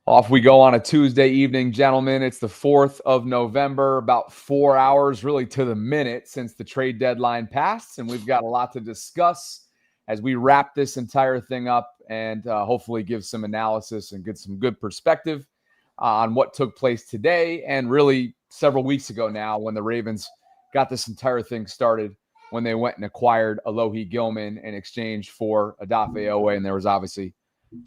Off we go on a Tuesday evening, gentlemen. It's the 4th of November, about 4 hours really to the minute since the trade deadline passed, and we've got a lot to discuss as we wrap this entire thing up and hopefully give some analysis and get some good perspective on what took place today and really several weeks ago now when the Ravens got this entire thing started when they went and acquired Alohi Gilman in exchange for Odafe Owe, and there was obviously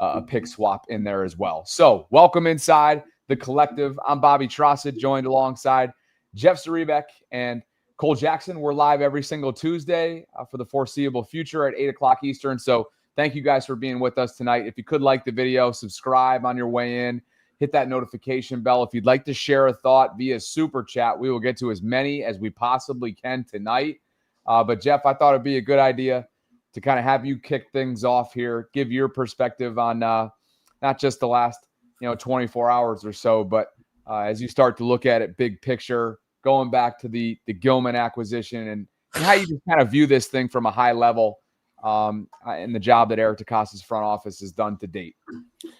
a pick swap in there as well. So welcome inside the collective. I'm Bobby Trossett, joined alongside Jeff Zaribek and Cole Jackson. We're live every single Tuesday for the foreseeable future at 8 o'clock Eastern. So thank you guys for being with us tonight. If you could like the video, subscribe on your way in, hit that notification bell. If you'd like to share a thought via super chat, we will get to as many as we possibly can tonight. But Jeff, I thought it'd be a good idea to kind of have you kick things off here, give your perspective on not just the last 24 hours or so, but as you start to look at it big picture, going back to the Gilman acquisition and how you just kind of view this thing from a high level in the job that Eric DeCosta's front office has done to date.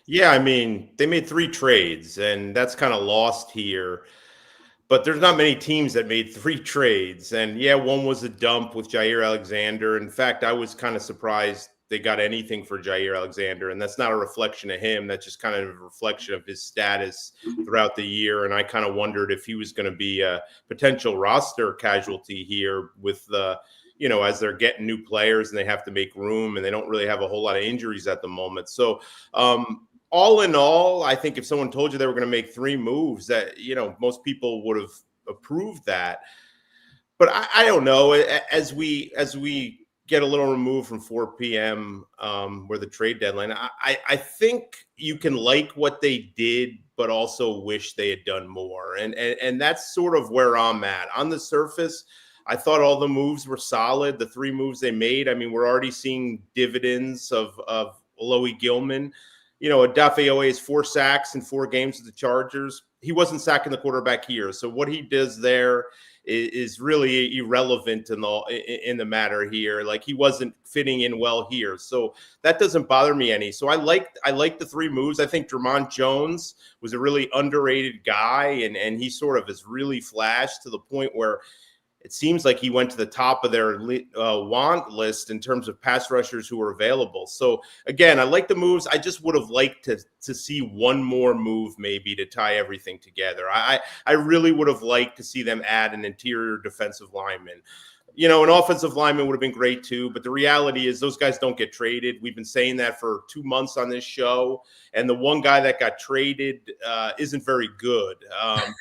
Yeah, I mean, they made 3 trades, and that's kind of lost here. But there's not many teams that made 3 trades. And yeah, one was a dump with Jair Alexander. In fact, I was kind of surprised they got anything for Jair Alexander. And that's not a reflection of him. That's just kind of a reflection of his status throughout the year. And I kind of wondered if he was going to be a potential roster casualty here with the, as they're getting new players and they have to make room and they don't really have a whole lot of injuries at the moment. So, all in all, I think if someone told you they were going to make 3 moves that, most people would have approved that. But I don't know. As we get a little removed from 4 p.m. Where the trade deadline, I think you can like what they did, but also wish they had done more. And that's sort of where I'm at. On the surface, I thought all the moves were solid. The 3 moves they made, I mean, we're already seeing dividends of Alohi Gilman. Odafe Owe has 4 sacks in 4 games with the Chargers. He wasn't sacking the quarterback here. So what he does there is really irrelevant in the matter here. Like, he wasn't fitting in well here. So that doesn't bother me any. So I like the 3 moves. I think Draymond Jones was a really underrated guy, and he sort of has really flashed to the point where it seems like he went to the top of their want list in terms of pass rushers who are available. So, again, I like the moves. I just would have liked to see one more move maybe to tie everything together. I really would have liked to see them add an interior defensive lineman. An offensive lineman would have been great too, but the reality is those guys don't get traded. We've been saying that for 2 months on this show, and the one guy that got traded isn't very good,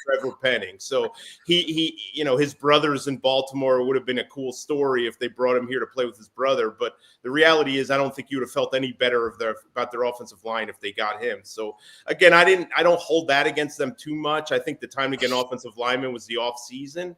Trevor Penning. So he his brother's in Baltimore. It would have been a cool story if they brought him here to play with his brother, but the reality is I don't think you would have felt any better about their offensive line if they got him. So again, I don't hold that against them too much. I think the time to get an offensive lineman was the off season.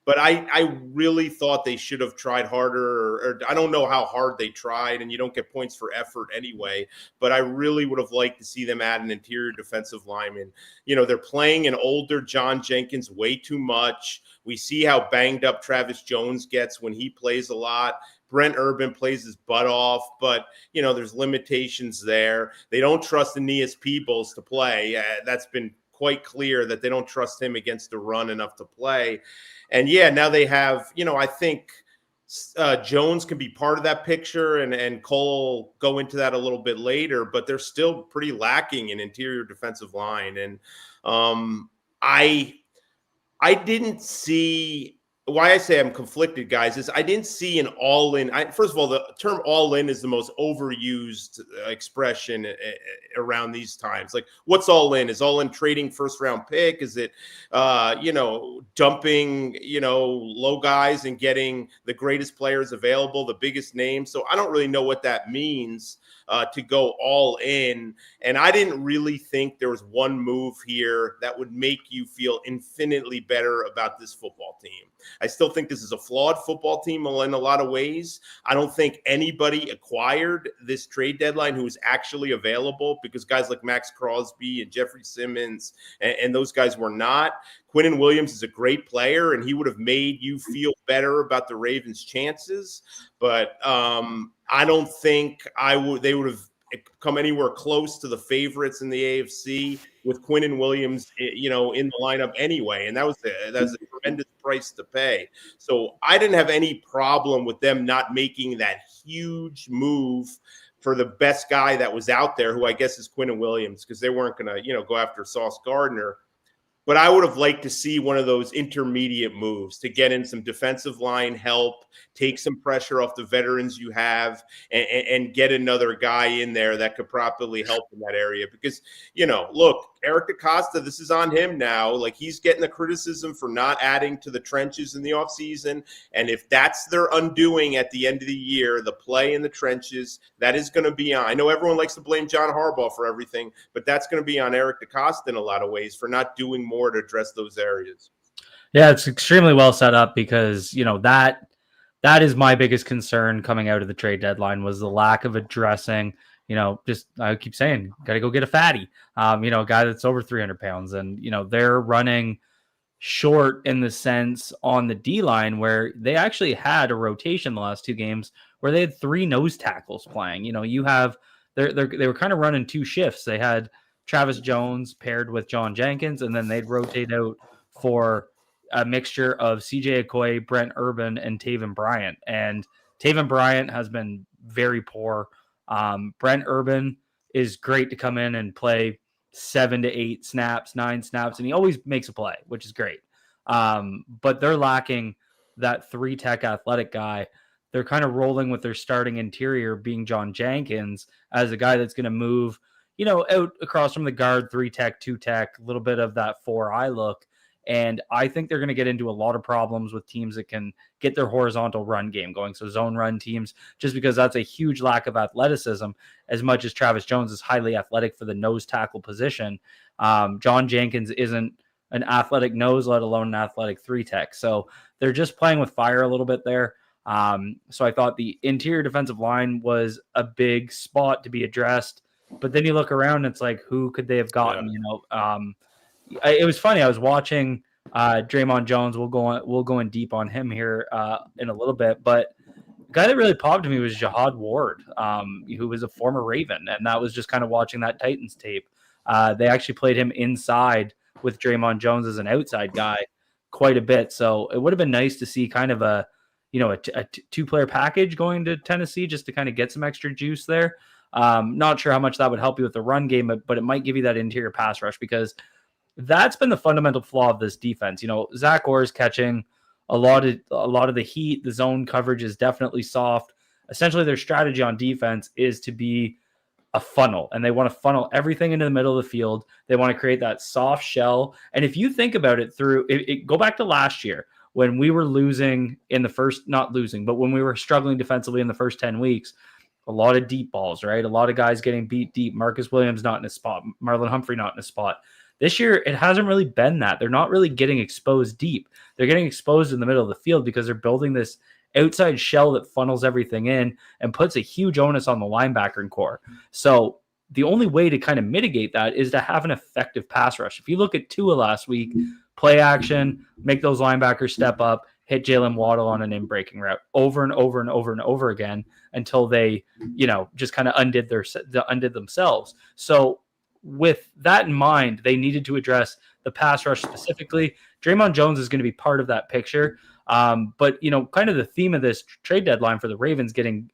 But I really thought they should have tried harder, or I don't know how hard they tried, and you don't get points for effort anyway. But I really would have liked to see them add an interior defensive lineman. They're playing an older John Jenkins way too much. We see how banged up Travis Jones gets when he plays a lot. Brent Urban plays his butt off, but, there's limitations there. They don't trust Aeneas Peebles to play. That's been quite clear that they don't trust him against the run enough to play. And yeah, now they have, I think Jones can be part of that picture, and Cole go into that a little bit later, but they're still pretty lacking in interior defensive line. And I didn't see why I say I'm conflicted, guys, is I didn't see an all-in. First of all, the term all-in is the most overused expression around these times. Like, what's all-in? Is all-in trading first-round pick? Is it, dumping, low guys and getting the greatest players available, the biggest names? So I don't really know what that means to go all in. And I didn't really think there was one move here that would make you feel infinitely better about this football team. I still think this is a flawed football team in a lot of ways. I don't think anybody acquired this trade deadline who is actually available, because guys like Max Crosby and Jeffrey Simmons and those guys were not. Quinnen Williams is a great player, and he would have made you feel better about the Ravens' chances. But I don't think they would have come anywhere close to the favorites in the AFC with Quinnen Williams, in the lineup anyway. And that's a tremendous price to pay. So I didn't have any problem with them not making that huge move for the best guy that was out there, who I guess is Quinnen Williams, because they weren't going to, go after Sauce Gardner. But I would have liked to see one of those intermediate moves to get in some defensive line help, take some pressure off the veterans you have, and get another guy in there that could properly help in that area. Because, look, Eric DeCosta, this is on him now. Like, he's getting the criticism for not adding to the trenches in the offseason. And if that's their undoing at the end of the year, the play in the trenches, that is going to be on. I know everyone likes to blame John Harbaugh for everything, but that's going to be on Eric DeCosta in a lot of ways for not doing more to address those areas. Yeah, it's extremely well set up because, that is my biggest concern coming out of the trade deadline was the lack of addressing, I keep saying, got to go get a fatty, a guy that's over 300 pounds. And, they're running short in the sense on the D line where they actually had a rotation the last two games where they had three nose tackles playing. You have, they were kind of running two shifts. They had Travis Jones paired with John Jenkins, and then they'd rotate out for a mixture of CJ Okoye, Brent Urban, and Taven Bryant. And Taven Bryant has been very poor. Brent Urban is great to come in and play 7 to 8 snaps, 9 snaps, and he always makes a play, which is great. But they're lacking that 3-tech athletic guy. They're kind of rolling with their starting interior being John Jenkins as a guy that's going to move, out across from the guard, 3-tech, 2-tech, a little bit of that 4-eye look. And I think they're going to get into a lot of problems with teams that can get their horizontal run game going. So zone run teams, just because that's a huge lack of athleticism, as much as Travis Jones is highly athletic for the nose tackle position. John Jenkins isn't an athletic nose, let alone an athletic 3-tech. So they're just playing with fire a little bit there. So I thought the interior defensive line was a big spot to be addressed. But then you look around, and it's like, who could they have gotten? Yeah. It was funny. I was watching Draymond Jones. We'll go in deep on him here in a little bit. But the guy that really popped to me was Jihad Ward, who was a former Raven, and that was just kind of watching that Titans tape. They actually played him inside with Draymond Jones as an outside guy quite a bit. So it would have been nice to see kind of a two-player package going to Tennessee just to kind of get some extra juice there. Not sure how much that would help you with the run game, but it might give you that interior pass rush because that's been the fundamental flaw of this defense. Zach Orr is catching a lot of the heat. The zone coverage is definitely soft. Essentially, their strategy on defense is to be a funnel, and they want to funnel everything into the middle of the field. They want to create that soft shell. And if you think about it go back to last year when we were losing in the first, not losing, but when we were struggling defensively in the first 10 weeks, a lot of deep balls, right? A lot of guys getting beat deep. Marcus Williams not in his spot. Marlon Humphrey not in his spot. This year, it hasn't really been that. They're not really getting exposed deep. They're getting exposed in the middle of the field because they're building this outside shell that funnels everything in and puts a huge onus on the linebacker core. So the only way to kind of mitigate that is to have an effective pass rush. If you look at Tua last week, play action, make those linebackers step up, hit Jalen Waddle on an in-breaking route over and over and over and over again until they, just kind of undid themselves. So with that in mind, they needed to address the pass rush specifically. Draymond Jones is going to be part of that picture. But, kind of the theme of this trade deadline for the Ravens getting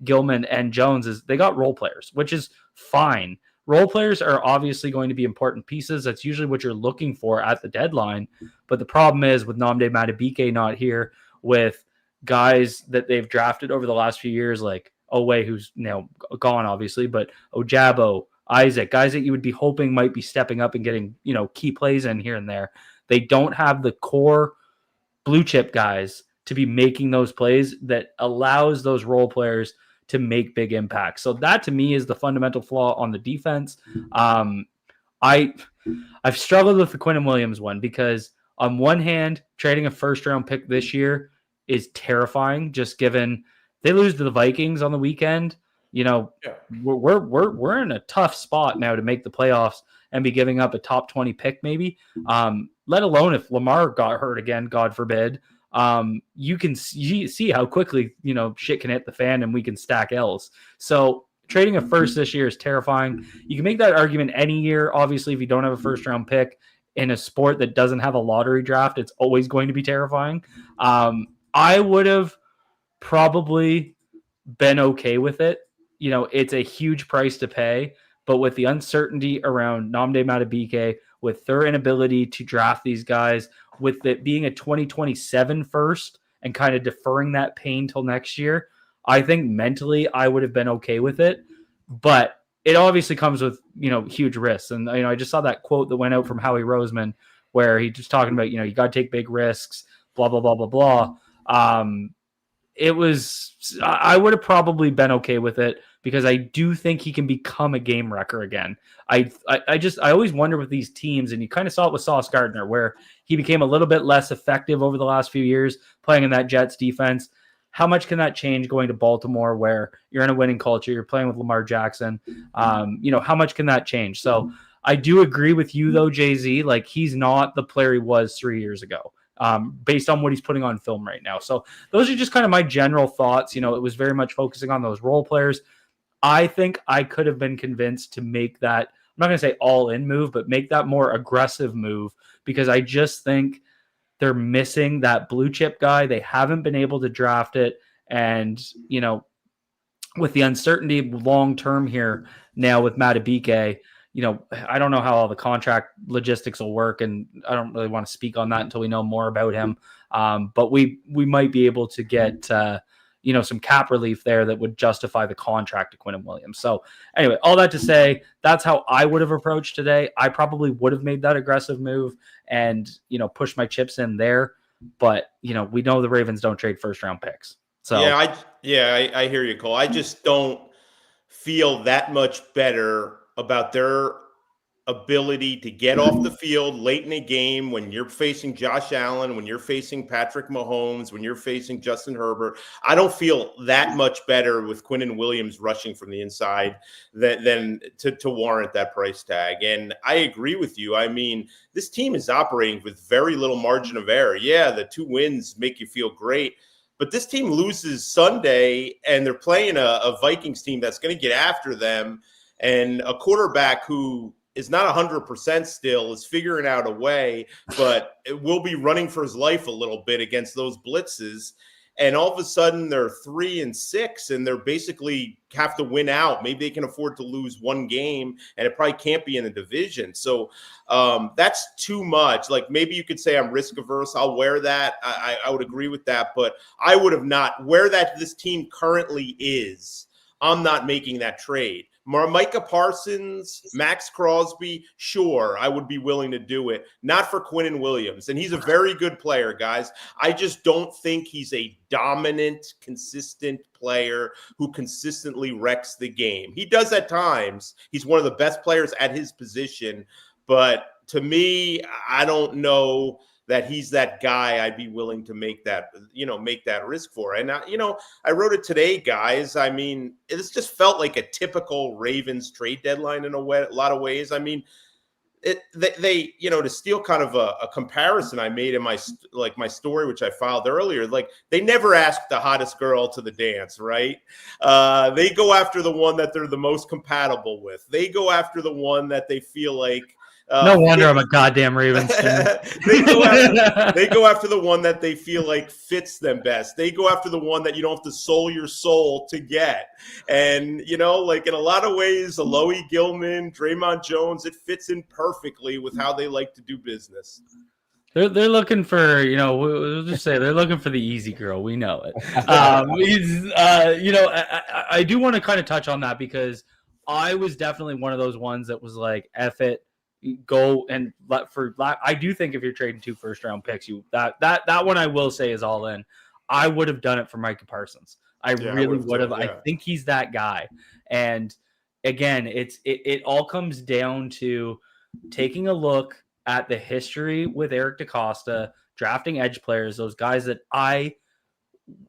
Gilman and Jones is they got role players, which is fine. Role players are obviously going to be important pieces. That's usually what you're looking for at the deadline. But the problem is with Nnamdi Madubuike not here, with guys that they've drafted over the last few years, like Owe, who's now gone, obviously, but Ojabo, Isaac, guys that you would be hoping might be stepping up and getting, key plays in here and there. They don't have the core blue chip guys to be making those plays that allows those role players to make big impacts. So that to me is the fundamental flaw on the defense. I've struggled with the Quinnen Williams one because on one hand, trading a first round pick this year is terrifying, just given they lose to the Vikings on the weekend. We're in a tough spot now to make the playoffs and be giving up a top 20 pick maybe, let alone if Lamar got hurt again, God forbid. You can see how quickly, shit can hit the fan and we can stack L's. So trading a first this year is terrifying. You can make that argument any year. Obviously, if you don't have a first round pick in a sport that doesn't have a lottery draft, it's always going to be terrifying. I would have probably been okay with it. It's a huge price to pay, but with the uncertainty around Nnamdi Madubuike, with their inability to draft these guys, with it being a 2027 first and kind of deferring that pain till next year, I think mentally I would have been okay with it. But it obviously comes with, huge risks. And, I just saw that quote that went out from Howie Roseman where he was talking about, you got to take big risks, blah, blah, blah, blah, blah. I would have probably been okay with it because I do think he can become a game wrecker again. I always wonder with these teams, and you kind of saw it with Sauce Gardner, where he became a little bit less effective over the last few years playing in that Jets defense. How much can that change going to Baltimore, where you're in a winning culture, you're playing with Lamar Jackson? How much can that change? So I do agree with you though, Jay-Z. Like, he's not the player he was 3 years ago. Based on what he's putting on film right now. So those are just kind of my general thoughts. It was very much focusing on those role players. I think I could have been convinced to make that, I'm not going to say all in move, but make that more aggressive move, because I just think they're missing that blue chip guy. They haven't been able to draft it. And, with the uncertainty long-term here now with Madubuike, I don't know how all the contract logistics will work, and I don't really want to speak on that until we know more about him. But we might be able to get, some cap relief there that would justify the contract to Quinnen Williams. So anyway, all that to say, that's how I would have approached today. I probably would have made that aggressive move and, pushed my chips in there. But, we know the Ravens don't trade first-round picks. So I hear you, Cole. I just don't feel that much better about their ability to get off the field late in a game when you're facing Josh Allen, when you're facing Patrick Mahomes, when you're facing Justin Herbert. I don't feel that much better with Quinnen Williams rushing from the inside than to warrant that price tag. And I agree with you. I mean, this team is operating with very little margin of error. Yeah, the 2 wins make you feel great. But this team loses Sunday, and they're playing a Vikings team that's going to get after them. And a quarterback who is not 100% still is figuring out a way, but it will be running for his life a little bit against those blitzes. And all of a sudden they're 3-6 and they're basically have to win out. Maybe they can afford to lose one game, and it probably can't be in a division. So that's too much. Like, maybe you could say I'm risk averse. I'll wear that. I would agree with that, but I would have not where that this team currently is. I'm not making that trade. Micah Parsons, Max Crosby, sure, I would be willing to do it. Not for Quinnen Williams. And he's a very good player, guys. I just don't think he's a dominant, consistent player who consistently wrecks the game. He does at times. He's one of the best players at his position. But to me, I don't know that he's that guy I'd be willing to make that risk for. And, I wrote it today, guys. I mean, this just felt like a typical Ravens trade deadline in a lot of ways. I mean, they to steal kind of a comparison I made in my story, which I filed earlier, like, they never ask the hottest girl to the dance, right? They go after the one that they're the most compatible with. They go after the one that they feel like, no wonder I'm a goddamn Ravens fan. They go after the one that they feel like fits them best. They go after the one that you don't have to soul your soul to get. And, like, in a lot of ways, Alohi Gilman, Draymond Jones, it fits in perfectly with how they like to do business. They're looking for, we'll just say they're looking for the easy girl. We know it. I do want to kind of touch on that, because I was definitely one of those ones that was like, F it. Go and I do think if you're trading 2 first-round picks, that one I will say is all in. I would have done it for Micah Parsons. I really would have. I think he's that guy. And again, it all comes down to taking a look at the history with Eric DeCosta, drafting edge players, those guys that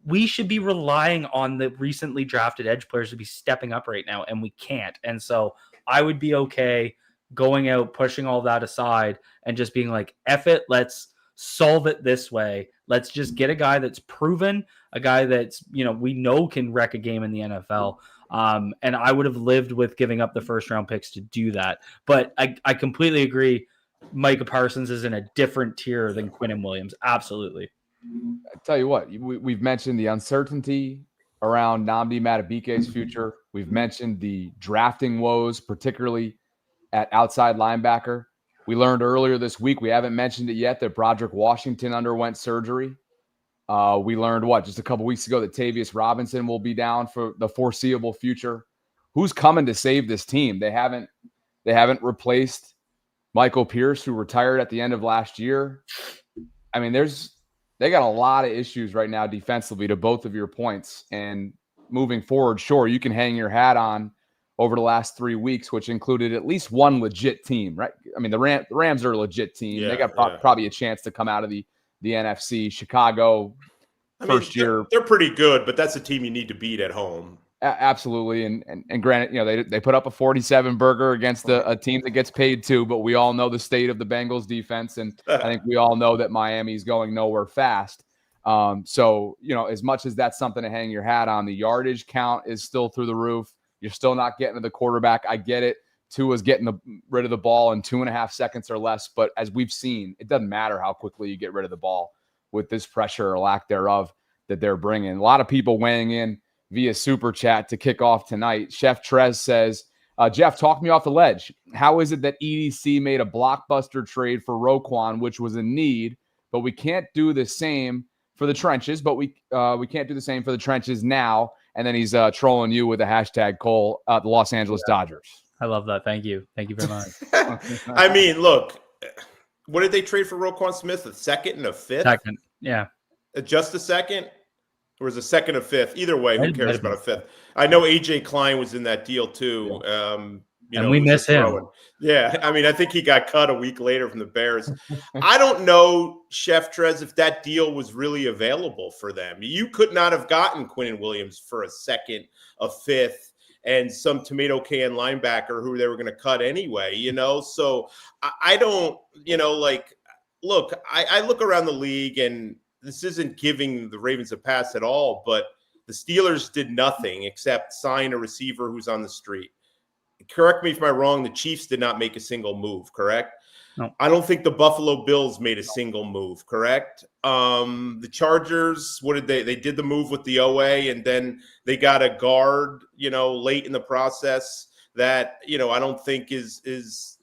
we should be relying on the recently drafted edge players to be stepping up right now, and we can't. And so I would be okay going out, pushing all that aside, and just being like, F it, let's solve it this way. Let's just get a guy that's proven, a guy that's, we know can wreck a game in the NFL. And I would have lived with giving up the first round picks to do that. But I completely agree. Micah Parsons is in a different tier than Quinnen Williams. Absolutely. I tell you what, we've mentioned the uncertainty around Nnamdi Madubuike's future. We've mentioned the drafting woes, particularly at outside linebacker. We learned earlier this week, we haven't mentioned it yet, that Broderick Washington underwent surgery. We learned just a couple weeks ago that Tavius Robinson will be down for the foreseeable future. Who's coming to save this team? They haven't replaced Michael Pierce, who retired at the end of last year. I mean, they got a lot of issues right now defensively, to both of your points. And moving forward, sure, you can hang your hat on over the last 3 weeks, which included at least one legit team, right? I mean, the Rams are a legit team. Yeah, they got probably a chance to come out of the NFC. Chicago, year. They're pretty good, but that's a team you need to beat at home. Absolutely. And granted, they put up a 47 burger against a team that gets paid too, but we all know the state of the Bengals defense. And I think we all know that Miami's going nowhere fast. So, as much as that's something to hang your hat on, the yardage count is still through the roof. You're still not getting to the quarterback. I get it. Tua's getting rid of the ball in 2.5 seconds or less. But as we've seen, it doesn't matter how quickly you get rid of the ball with this pressure or lack thereof that they're bringing. A lot of people weighing in via Super Chat to kick off tonight. Chef Trez says, Jeff, talk me off the ledge. How is it that EDC made a blockbuster trade for Roquan, which was a need, but we can't do the same for the trenches, but we can't do the same for the trenches now? And then he's trolling you with the hashtag Cole, the Los Angeles Dodgers. I love that. Thank you. Thank you very much. I mean, look, what did they trade for Roquan Smith? A second and a fifth? Second, yeah. Just a second? Or was a second, a fifth? Either way, who cares about a fifth? I know AJ Klein was in that deal too. And we miss him. Yeah, I mean, I think he got cut a week later from the Bears. I don't know, Chef Trez, if that deal was really available for them. You could not have gotten Quinnen Williams for a second, a fifth, and some tomato can linebacker who they were going to cut anyway, So I don't, look, I look around the league, and this isn't giving the Ravens a pass at all, but the Steelers did nothing except sign a receiver who's on the street. Correct me if I'm wrong, the Chiefs did not make a single move, correct? No. I don't think the Buffalo Bills made a single move, correct? The Chargers, what did they? They did the move with the OA, and then they got a guard, late in the process that, I don't think is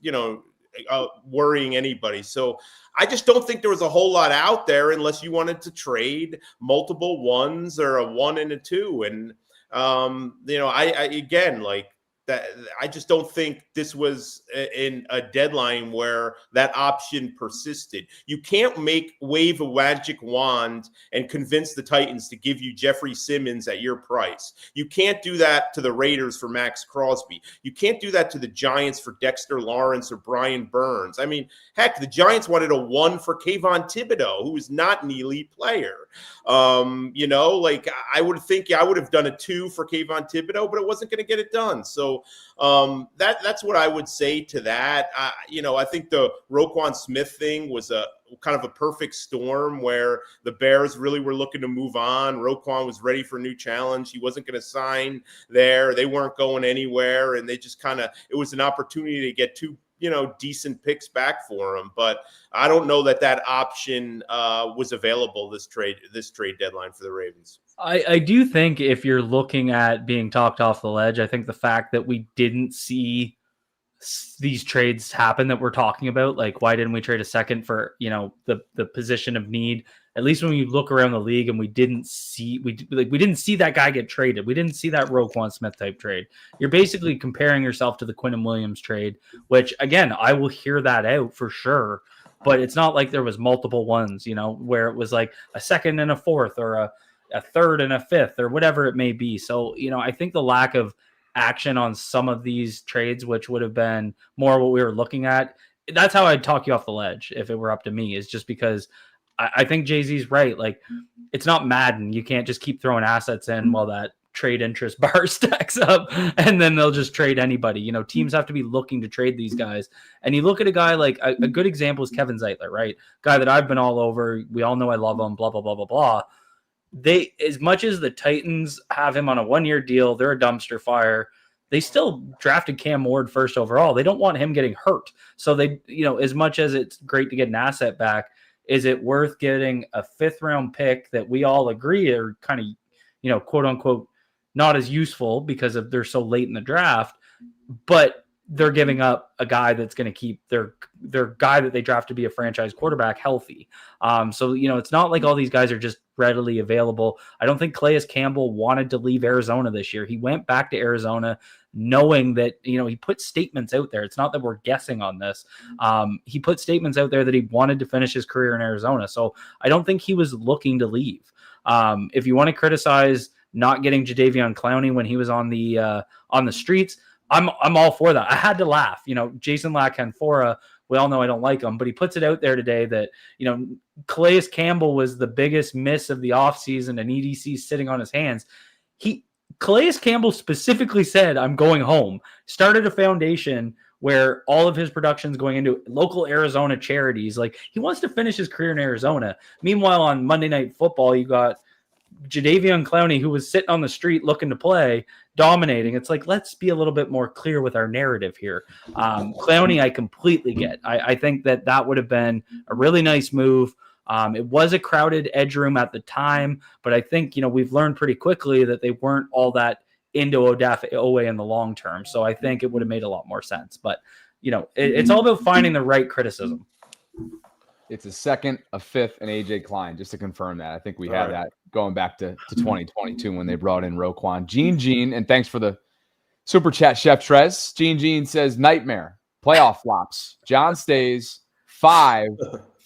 worrying anybody. So I just don't think there was a whole lot out there unless you wanted to trade multiple ones or a 1 and a 2. And, I just don't think this was in a deadline where that option persisted. You can't wave a magic wand and convince the Titans to give you Jeffrey Simmons at your price. You can't do that to the Raiders for Max Crosby. You can't do that to the Giants for Dexter Lawrence or Brian Burns. I mean, heck, the Giants wanted a 1 for Kayvon Thibodeau, who is not an elite player. I would think I would have done a 2 for Kayvon Thibodeau, but it wasn't going to get it done. So that's what I would say to that. I think the Roquan Smith thing was a kind of a perfect storm where the Bears really were looking to move on. Roquan was ready for a new challenge. He wasn't going to sign there. They weren't going anywhere, and they just it was an opportunity to get 2 decent picks back for him. But I don't know that option was available this trade deadline for the Ravens. I do think if you're looking at being talked off the ledge, I think the fact that we didn't see these trades happen that we're talking about, like why didn't we trade a second for, the position of need? At least when you look around the league and we didn't see that guy get traded. We didn't see that Roquan Smith type trade. You're basically comparing yourself to the Quinnen Williams trade, which again, I will hear that out for sure. But it's not like there was multiple ones, where it was like a second and a fourth or a third and a fifth or whatever it may be. So, I think the lack of action on some of these trades, which would have been more what we were looking at, that's how I'd talk you off the ledge if it were up to me, is just because I think Jay-Z's right. Like, it's not Madden. You can't just keep throwing assets in while that trade interest bar stacks up and then they'll just trade anybody. Teams have to be looking to trade these guys. And you look at a guy like a good example is Kevin Zeitler, right? Guy that I've been all over. We all know I love him, blah, blah, blah, blah, blah. they, as much as the Titans have him on a 1-year deal, they're a dumpster fire. They still drafted Cam Ward first overall. They don't want him getting hurt. So they, as much as it's great to get an asset back, is it worth getting a 5th-round pick that we all agree are kind of, quote unquote, not as useful because of they're so late in the draft, but they're giving up a guy that's going to keep their guy that they draft to be a franchise quarterback healthy. So, it's not like all these guys are just readily available. I don't think Calais Campbell wanted to leave Arizona this year. He went back to Arizona knowing that, he put statements out there. It's not that we're guessing on this. He put statements out there that he wanted to finish his career in Arizona. So I don't think he was looking to leave. If you want to criticize not getting Jadeveon Clowney when he was on the streets, I'm all for that. I had to laugh. Jason LaCanfora, we all know I don't like him, but he puts it out there today that, Calais Campbell was the biggest miss of the offseason and EDC sitting on his hands. Calais Campbell specifically said, I'm going home, started a foundation where all of his production's going into local Arizona charities. Like, he wants to finish his career in Arizona. Meanwhile, on Monday Night Football, you got Jadeveon Clowney, who was sitting on the street looking to play, dominating. It's like, let's be a little bit more clear with our narrative here. Clowney, I completely get. I think that would have been a really nice move. It was a crowded edge room at the time, but I think, we've learned pretty quickly that they weren't all that into Odafe Owe in the long term. So I think it would have made a lot more sense. But, it's all about finding the right criticism. It's a 2nd, a 5th, and AJ Klein, just to confirm that. I think we had that going back to 2022 when they brought in Roquan. Gene, and thanks for the super chat, Chef Trez. Gene says, nightmare, playoff flops. John stays, 5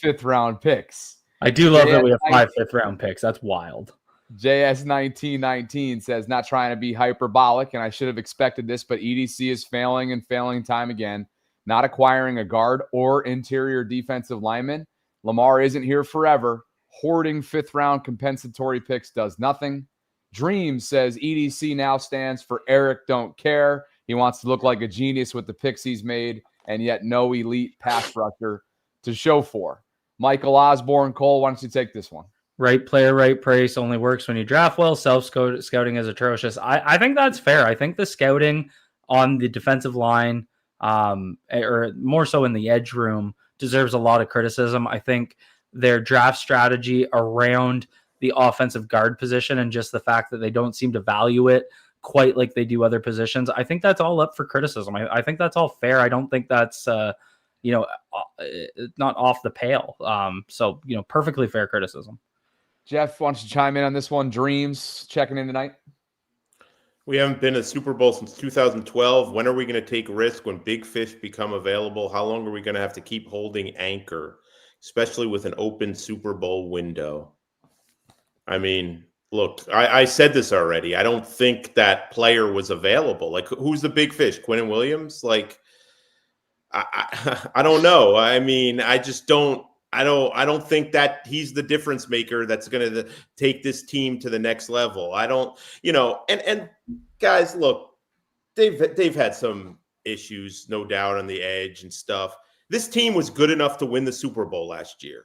5th-round picks. I do love that we have 5 5th-round picks. That's wild. JS1919 says, not trying to be hyperbolic, and I should have expected this, but EDC is failing and failing time again. Not acquiring a guard or interior defensive lineman. Lamar isn't here forever. Hoarding 5th-round compensatory picks does nothing. Dream says EDC now stands for Eric Don't Care. He wants to look like a genius with the picks he's made, and yet no elite pass rusher to show for. Michael Osborne, Cole, why don't you take this one? Right player, right price only works when you draft well. Self-scouting is atrocious. I think that's fair. I think the scouting on the defensive line, or more so in the edge room, deserves a lot of criticism. I think their draft strategy around the offensive guard position and just the fact that they don't seem to value it quite like they do other positions, I think that's all up for criticism. I think that's all fair. I don't think that's not off the pale. So perfectly fair criticism. Jeff, why don't you chime in on this one? Dreams checking in tonight. We haven't been to Super Bowl since 2012. When are we going to take risk when big fish become available? How long are we going to have to keep holding anchor, especially with an open Super Bowl window? I mean, look, I said this already. I don't think that player was available. Like, who's the big fish? Quinnen Williams? Like, I don't know. I mean, I just don't. I don't think that he's the difference maker that's going to take this team to the next level. I don't, and guys, look, they've had some issues, no doubt, on the edge and stuff. This team was good enough to win the Super Bowl last year.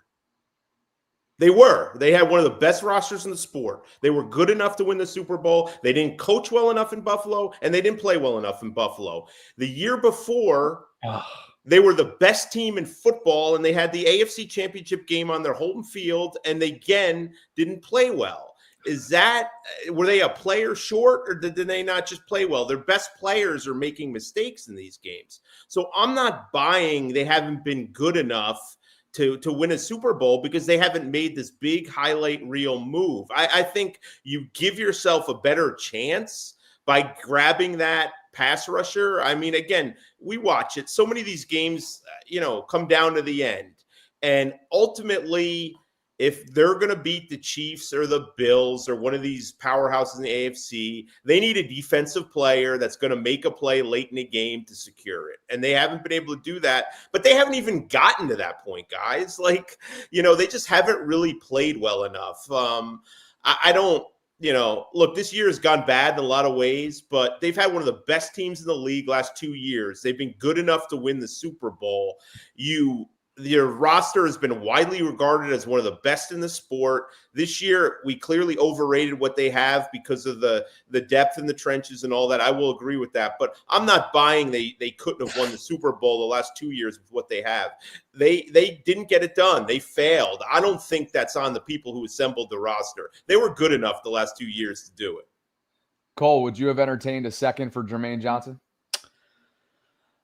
They had one of the best rosters in the sport. They were good enough to win the Super Bowl. They didn't coach well enough in Buffalo, and they didn't play well enough in Buffalo. The year before, they were the best team in football, and they had the AFC Championship game on their home field, and they, again, didn't play well. Were they a player short, or did they not just play well? Their best players are making mistakes in these games. So I'm not buying they haven't been good enough to win a Super Bowl because they haven't made this big highlight reel move. I think you give yourself a better chance by grabbing that pass rusher. I mean, again, we watch it. So many of these games, come down to the end. And ultimately, if they're going to beat the Chiefs or the Bills or one of these powerhouses in the AFC, they need a defensive player that's going to make a play late in the game to secure it. And they haven't been able to do that. But they haven't even gotten to that point, guys. Like, they just haven't really played well enough. I don't. Look, this year has gone bad in a lot of ways, but they've had one of the best teams in the league last 2 years. They've been good enough to win the Super Bowl. You Your roster has been widely regarded as one of the best in the sport. This year, we clearly overrated what they have because of the depth in the trenches and all that. I will agree with that, but I'm not buying they couldn't have won the Super Bowl the last 2 years with what they have. They didn't get it done. They failed. I don't think that's on the people who assembled the roster. They were good enough the last 2 years to do it. Cole, would you have entertained a second for Jermaine Johnson?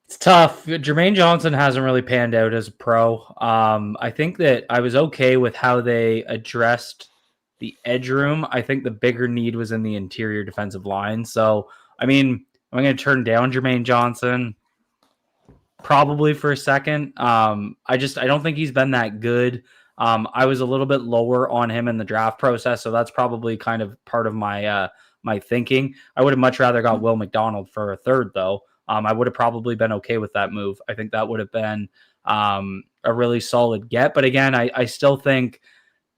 It's tough. Jermaine Johnson hasn't really panned out as a pro. I think that I was okay with how they addressed the edge room. I think the bigger need was in the interior defensive line. So, I mean, I'm going to turn down Jermaine Johnson probably for a second. I don't think he's been that good. I was a little bit lower on him in the draft process, so that's probably kind of part of my my thinking. I would have much rather got Will McDonald for a third, though. I would have probably been okay with that move. I think that would have been a really solid get. But again, I still think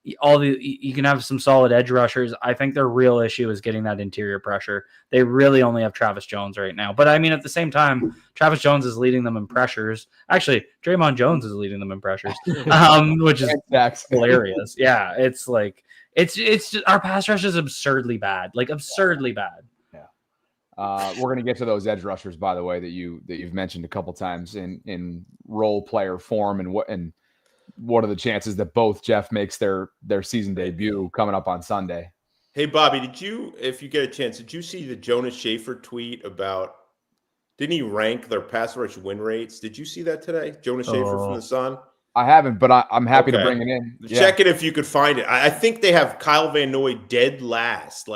you can have some solid edge rushers. I think their real issue is getting that interior pressure. They really only have Travis Jones right now. But I mean, at the same time, Travis Jones is leading them in pressures. Actually, Draymond Jones is leading them in pressures, which is hilarious. Yeah, it's like it's just, our pass rush is absurdly bad, like absurdly bad. We're going to get to those edge rushers, by the way, that you've mentioned a couple times in role player form, and what are the chances that both Jeff makes their season debut coming up on Sunday? Hey, Bobby, if you get a chance, did you see the Jonas Schaefer tweet about? Didn't he rank their pass rush win rates? Did you see that today, Jonas Schaefer from the Sun? I haven't, but I'm happy to bring it in. Check it if you could find it. I think they have Kyle Van Noy dead last,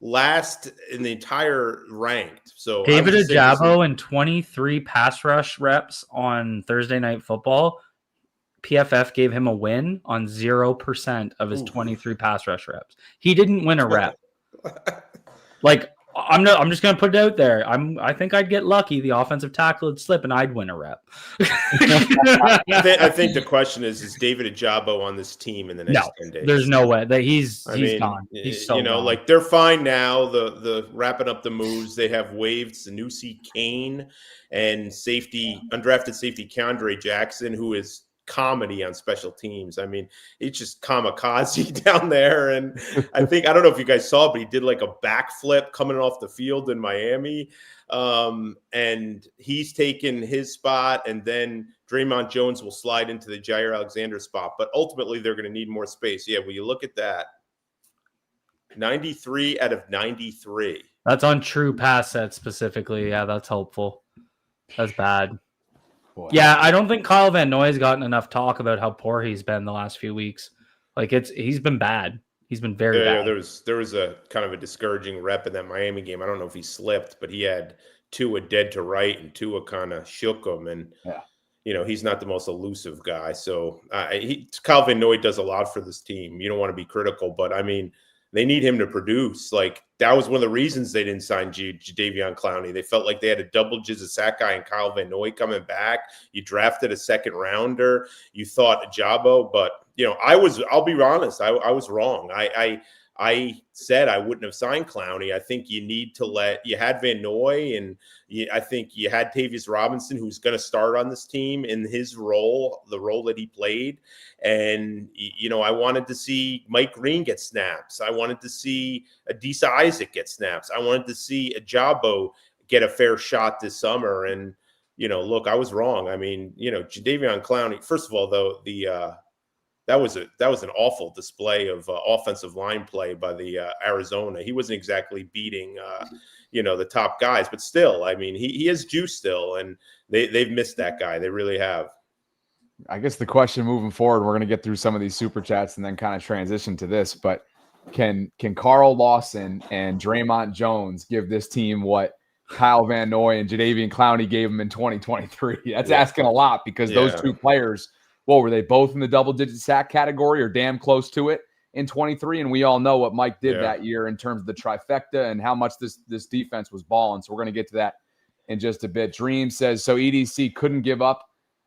last in the entire ranked. So David Ojabo in 23 pass rush reps on Thursday Night Football. PFF gave him a win on 0% of his 23 pass rush reps. He didn't win a rep. I'm just gonna put it out there. I think I'd get lucky. The offensive tackle would slip and I'd win a rep. I think the question is David Ojabo on this team in the next 10 days? There's no way that he's gone. He's so gone. They're fine now. The wrapping up the moves. They have waived Sanusi Kane and undrafted safety Keandre Jackson, who is comedy on special teams. I mean, it's just kamikaze down there. And I don't know if you guys saw, but he did like a backflip coming off the field in Miami. And he's taken his spot, and then Draymond Jones will slide into the Jair Alexander spot. But ultimately, they're going to need more space. Yeah, when you look at that, 93 out of 93. That's on true pass sets specifically. Yeah, that's helpful. That's bad. Boy. Yeah, I don't think Kyle Van Noy has gotten enough talk about how poor he's been the last few weeks. He's been bad. He's been very bad. There was a kind of a discouraging rep in that Miami game. I don't know if he slipped, but he had Tua dead to right, and Tua kind of shook him. And he's not the most elusive guy. So Kyle Van Noy does a lot for this team. You don't want to be critical, but I mean, they need him to produce. That was one of the reasons they didn't sign Jadeveon Clowney. They felt like they had a double-digit sack guy and Kyle Van Noy coming back. You drafted a second rounder. You thought Ojabo, but I'll be honest, I was wrong. I said I wouldn't have signed Clowney. I think you had Van Noy, and I think you had Tavius Robinson, who's going to start on this team in his role, the role that he played. And, I wanted to see Mike Green get snaps. I wanted to see Adisa Isaac get snaps. I wanted to see Ojabo get a fair shot this summer. And, look, I was wrong. I mean, Jadeveon Clowney, first of all, though, that was an awful display of offensive line play by the Arizona. He wasn't exactly beating, the top guys, but still, I mean, he has juice still, and they've missed that guy. They really have. I guess the question moving forward, we're going to get through some of these super chats and then kind of transition to this, but can Carl Lawson and Draymond Jones give this team what Kyle Van Noy and Jadeveon Clowney gave them in 2023? That's asking a lot, because those two players, were they both in the double-digit sack category or damn close to it in 23? And we all know what Mike did that year in terms of the trifecta and how much this defense was balling. So we're going to get to that in just a bit. Dream says, so EDC couldn't give up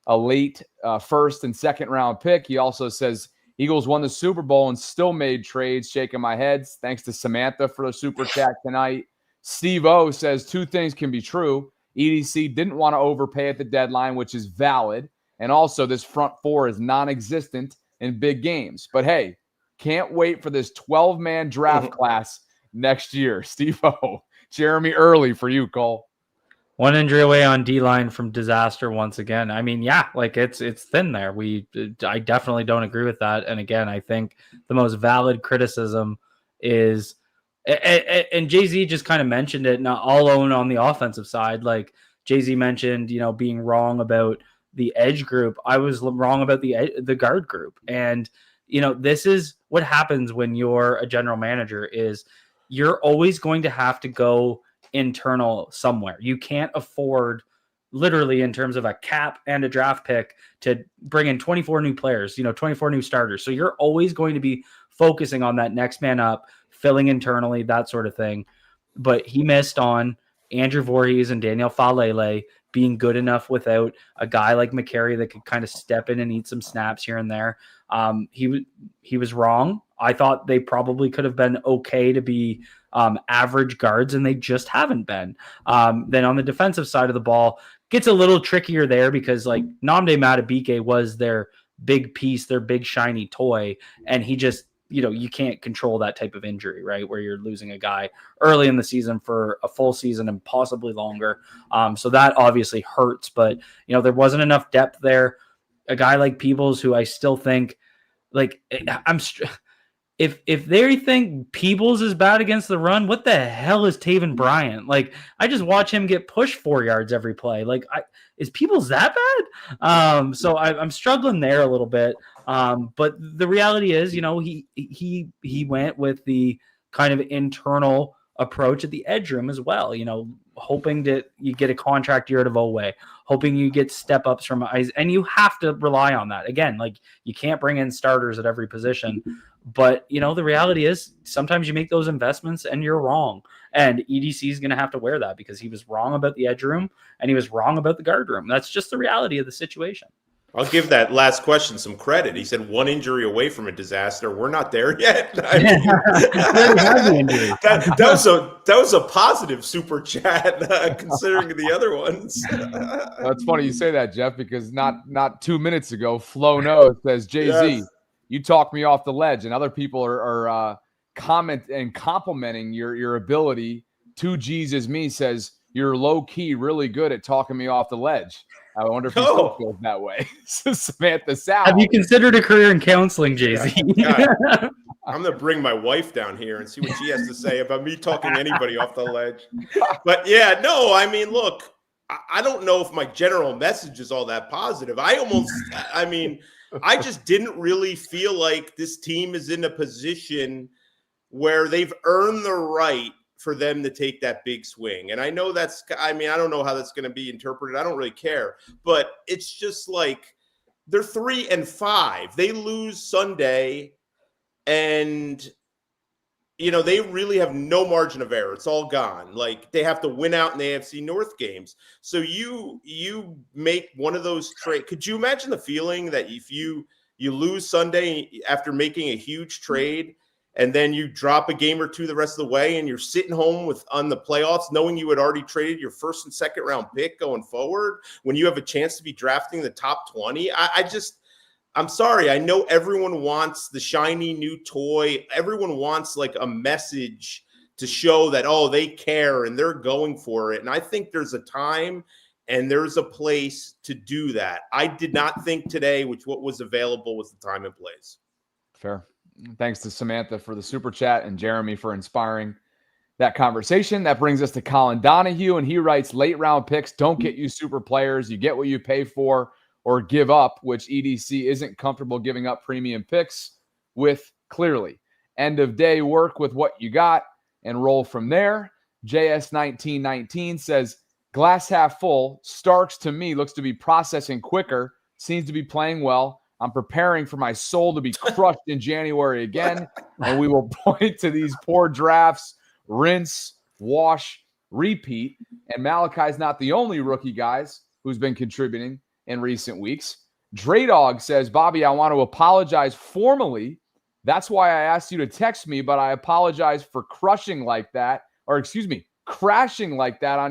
a late first and second round pick. He also says Eagles won the Super Bowl and still made trades. Shaking my head. Thanks to Samantha for the super chat tonight. Steve O says two things can be true. EDC didn't want to overpay at the deadline, which is valid. And also, this front four is non-existent in big games. But hey, can't wait for this 12-man draft class next year. Steve-O, Jeremy Early for you, Cole. One injury away on D-line from disaster once again. I mean, yeah, like it's thin there. I definitely don't agree with that. And again, I think the most valid criticism is, and Jay-Z just kind of mentioned it, not all alone on the offensive side. Like Jay-Z mentioned, being wrong about the edge group. I was wrong about the guard group. And, this is what happens when you're a general manager is you're always going to have to go internal somewhere. You can't afford, literally in terms of a cap and a draft pick, to bring in 24 new players, 24 new starters. So you're always going to be focusing on that next man up, filling internally, that sort of thing. But he missed on Andrew Voorhees and Daniel Falele being good enough without a guy like McCary that could kind of step in and eat some snaps here and there. He was wrong. I thought they probably could have been okay to be average guards, and they just haven't been. Then on the defensive side of the ball, gets a little trickier there because like Nnamdi Madubuike was their big piece, their big shiny toy, and he just, you can't control that type of injury, right? Where you're losing a guy early in the season for a full season and possibly longer. So that obviously hurts, but there wasn't enough depth there. A guy like Peebles, who I still think, like, if they think Peebles is bad against the run, what the hell is Taven Bryant? Like, I just watch him get pushed 4 yards every play. Like, is Peebles that bad? So I'm struggling there a little bit. But the reality is, he went with the kind of internal approach at the edge room as well, hoping that you get a contract year out of Oweh, hoping you get step ups from eyes, and you have to rely on that. Again, like, you can't bring in starters at every position. But, the reality is sometimes you make those investments and you're wrong. And EDC is going to have to wear that because he was wrong about the edge room and he was wrong about the guard room. That's just the reality of the situation. I'll give that last question some credit. He said one injury away from a disaster. We're not there yet. I mean, that was a positive super chat considering the other ones. That's funny you say that, Jeff, because not 2 minutes ago, Flo No says, Jay-Z, yes, you talk me off the ledge, and other people are complimenting your ability. 2G's is me says you're low key really good at talking me off the ledge. I wonder if he still feels that way. Samantha Sal. Have you considered a career in counseling, Jay-Z? I'm going to bring my wife down here and see what she has to say about me talking anybody off the ledge. But yeah, no, I mean, look, I don't know if my general message is all that positive. I just didn't really feel like this team is in a position where they've earned the right for them to take that big swing. And I know I don't know how that's going to be interpreted. I don't really care, but it's just like they're 3-5. They lose Sunday and, they really have no margin of error. It's all gone. Like, they have to win out in the AFC North games. So you make one of those trades. Could you imagine the feeling that if you lose Sunday after making a huge trade, and then you drop a game or two the rest of the way and you're sitting home on the playoffs knowing you had already traded your first and second round pick going forward when you have a chance to be drafting the top 20? I'm sorry. I know everyone wants the shiny new toy. Everyone wants like a message to show that, they care and they're going for it. And I think there's a time and there's a place to do that. I did not think today, what was available was the time and place. Fair. Thanks to Samantha for the super chat and Jeremy for inspiring that conversation. That brings us to Colin Donahue, and he writes, late round picks don't get you super players. You get what you pay for or give up, which EDC isn't comfortable giving up premium picks with clearly. End of day, work with what you got and roll from there. JS1919 says, glass half full. Starks to me looks to be processing quicker, seems to be playing well. I'm preparing for my soul to be crushed in January again, and we will point to these poor drafts, rinse, wash, repeat. And Malachi's not the only rookie, guys, who's been contributing in recent weeks. Draydog says, Bobby, I want to apologize formally. That's why I asked you to text me, but I apologize for crashing like that on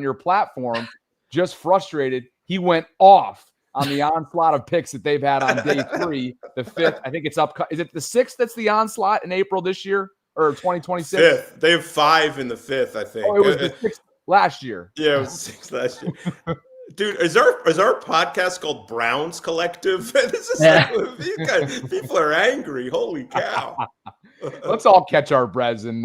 your platform. Just frustrated. He went off on the onslaught of picks that they've had on day 3, the 5th. I think it's up. Is it the 6th that's the onslaught in April this year or 2026? 5th. They have 5 in the 5th, I think. Oh, it was the 6th last year. Yeah, it was 6 last year. Dude, is our podcast called Browns Collective? This is like, people are angry. Holy cow. Let's all catch our breaths and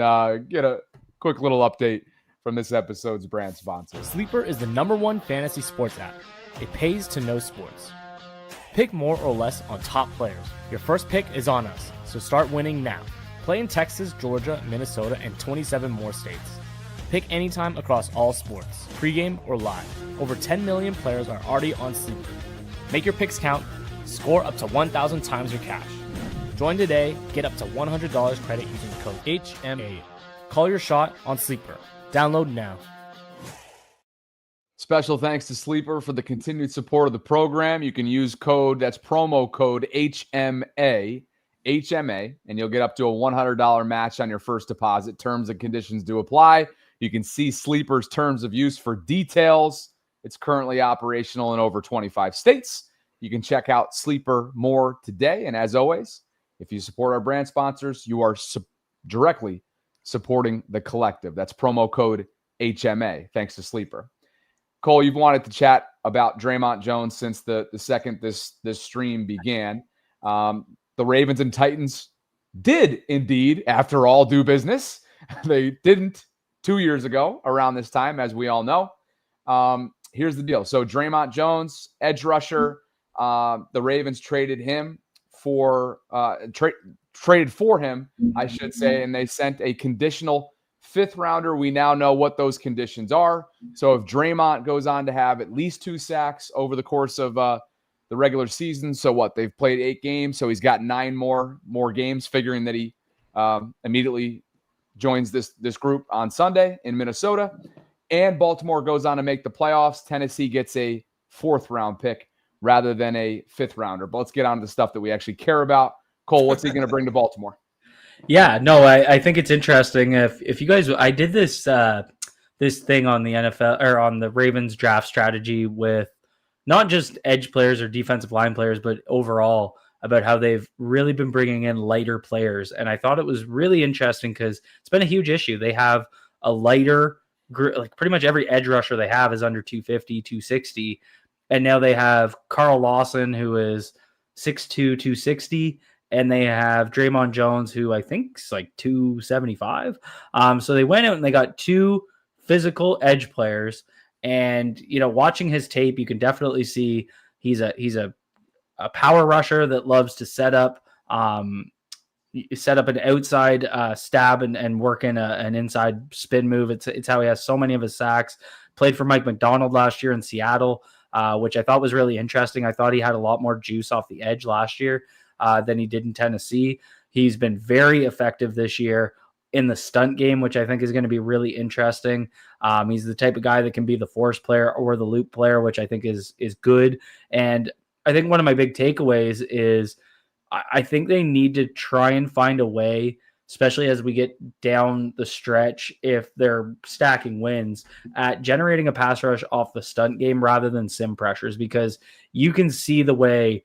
get a quick little update from this episode's brand sponsor. Sleeper is the #1 fantasy sports app. It pays to know sports. Pick more or less on top players. Your first pick is on us, so start winning now. Play in Texas, Georgia, Minnesota, and 27 more states. Pick anytime across all sports, pregame or live. Over 10 million players are already on Sleeper. Make your picks count. Score up to 1,000 times your cash. Join today. Get up to $100 credit using the code HMA. Call your shot on Sleeper. Download now. Special thanks to Sleeper for the continued support of the program. You can use that's promo code HMA, and you'll get up to a $100 match on your first deposit. Terms and conditions do apply. You can see Sleeper's terms of use for details. It's currently operational in over 25 states. You can check out Sleeper more today. And as always, if you support our brand sponsors, you are directly supporting the collective. That's promo code HMA. Thanks to Sleeper. Cole, you've wanted to chat about Draymond Jones since the second this stream began. The Ravens and Titans did indeed, after all, do business. They didn't 2 years ago around this time, as we all know. Here's the deal. So Draymond Jones, edge rusher, the Ravens traded him traded for him, I should say, and they sent a conditional 5th rounder. We now know what those conditions are. So if Draymond goes on to have at least 2 sacks over the course of the regular season, so what? They've played 8 games, so he's got 9 more games, figuring that he immediately joins this group on Sunday in Minnesota. And Baltimore goes on to make the playoffs. Tennessee gets a 4th round pick rather than a 5th rounder. But let's get on to the stuff that we actually care about. Cole, what's he going to bring to Baltimore? Yeah, no, I think it's interesting. If you guys, I did this this thing on the NFL or on the Ravens draft strategy with not just edge players or defensive line players, but overall about how they've really been bringing in lighter players. And I thought it was really interesting because it's been a huge issue. They have a lighter group, like pretty much every edge rusher they have is under 250, 260. And now they have Carl Lawson, who is 6'2", 260. And they have Draymond Jones, who I think is like 275. So they went out and they got 2 physical edge players. And, you know, watching his tape, you can definitely see he's a power rusher that loves to set up an outside stab and work in an inside spin move. It's how he has so many of his sacks. Played for Mike McDonald last year in Seattle, which I thought was really interesting. I thought he had a lot more juice off the edge last year than he did in Tennessee. He's been very effective this year in the stunt game, which I think is going to be really interesting. He's the type of guy that can be the force player or the loop player, which I think is good. And I think one of my big takeaways is I think they need to try and find a way, especially as we get down the stretch, if they're stacking wins, at generating a pass rush off the stunt game rather than sim pressures, because you can see the way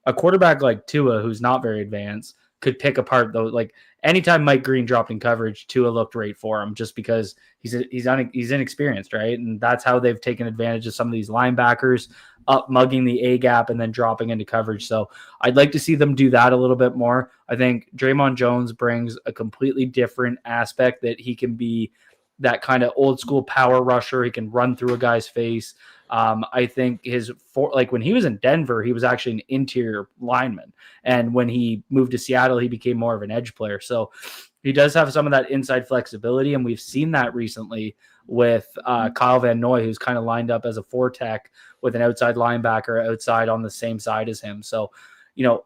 a quarterback like Tua, who's not very advanced, could pick apart those. Like anytime Mike Green dropped in coverage, Tua looked right for him just because he's inexperienced, right? And that's how they've taken advantage of some of these linebackers, up mugging the A gap and then dropping into coverage. So I'd like to see them do that a little bit more. I think Draymond Jones brings a completely different aspect, that he can be that kind of old school power rusher. He can run through a guy's face. I think when he was in Denver, he was actually an interior lineman. And when he moved to Seattle, he became more of an edge player. So he does have some of that inside flexibility. And we've seen that recently with Kyle Van Noy, who's kind of lined up as a 4-tech with an outside linebacker outside on the same side as him. So, you know,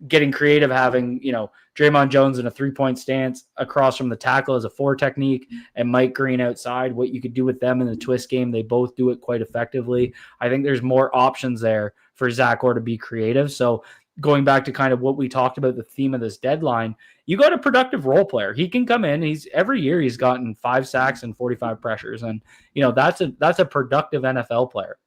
getting creative, having, you know, Draymond Jones in a 3-point stance across from the tackle as a 4 technique, and Mike Green outside, what you could do with them in the twist game. They both do it quite effectively. I think there's more options there for Zach Orr to be creative. So going back to kind of what we talked about, the theme of this deadline, you got a productive role player. He can come in. Every year he's gotten 5 sacks and 45 pressures. And, you know, that's a productive NFL player.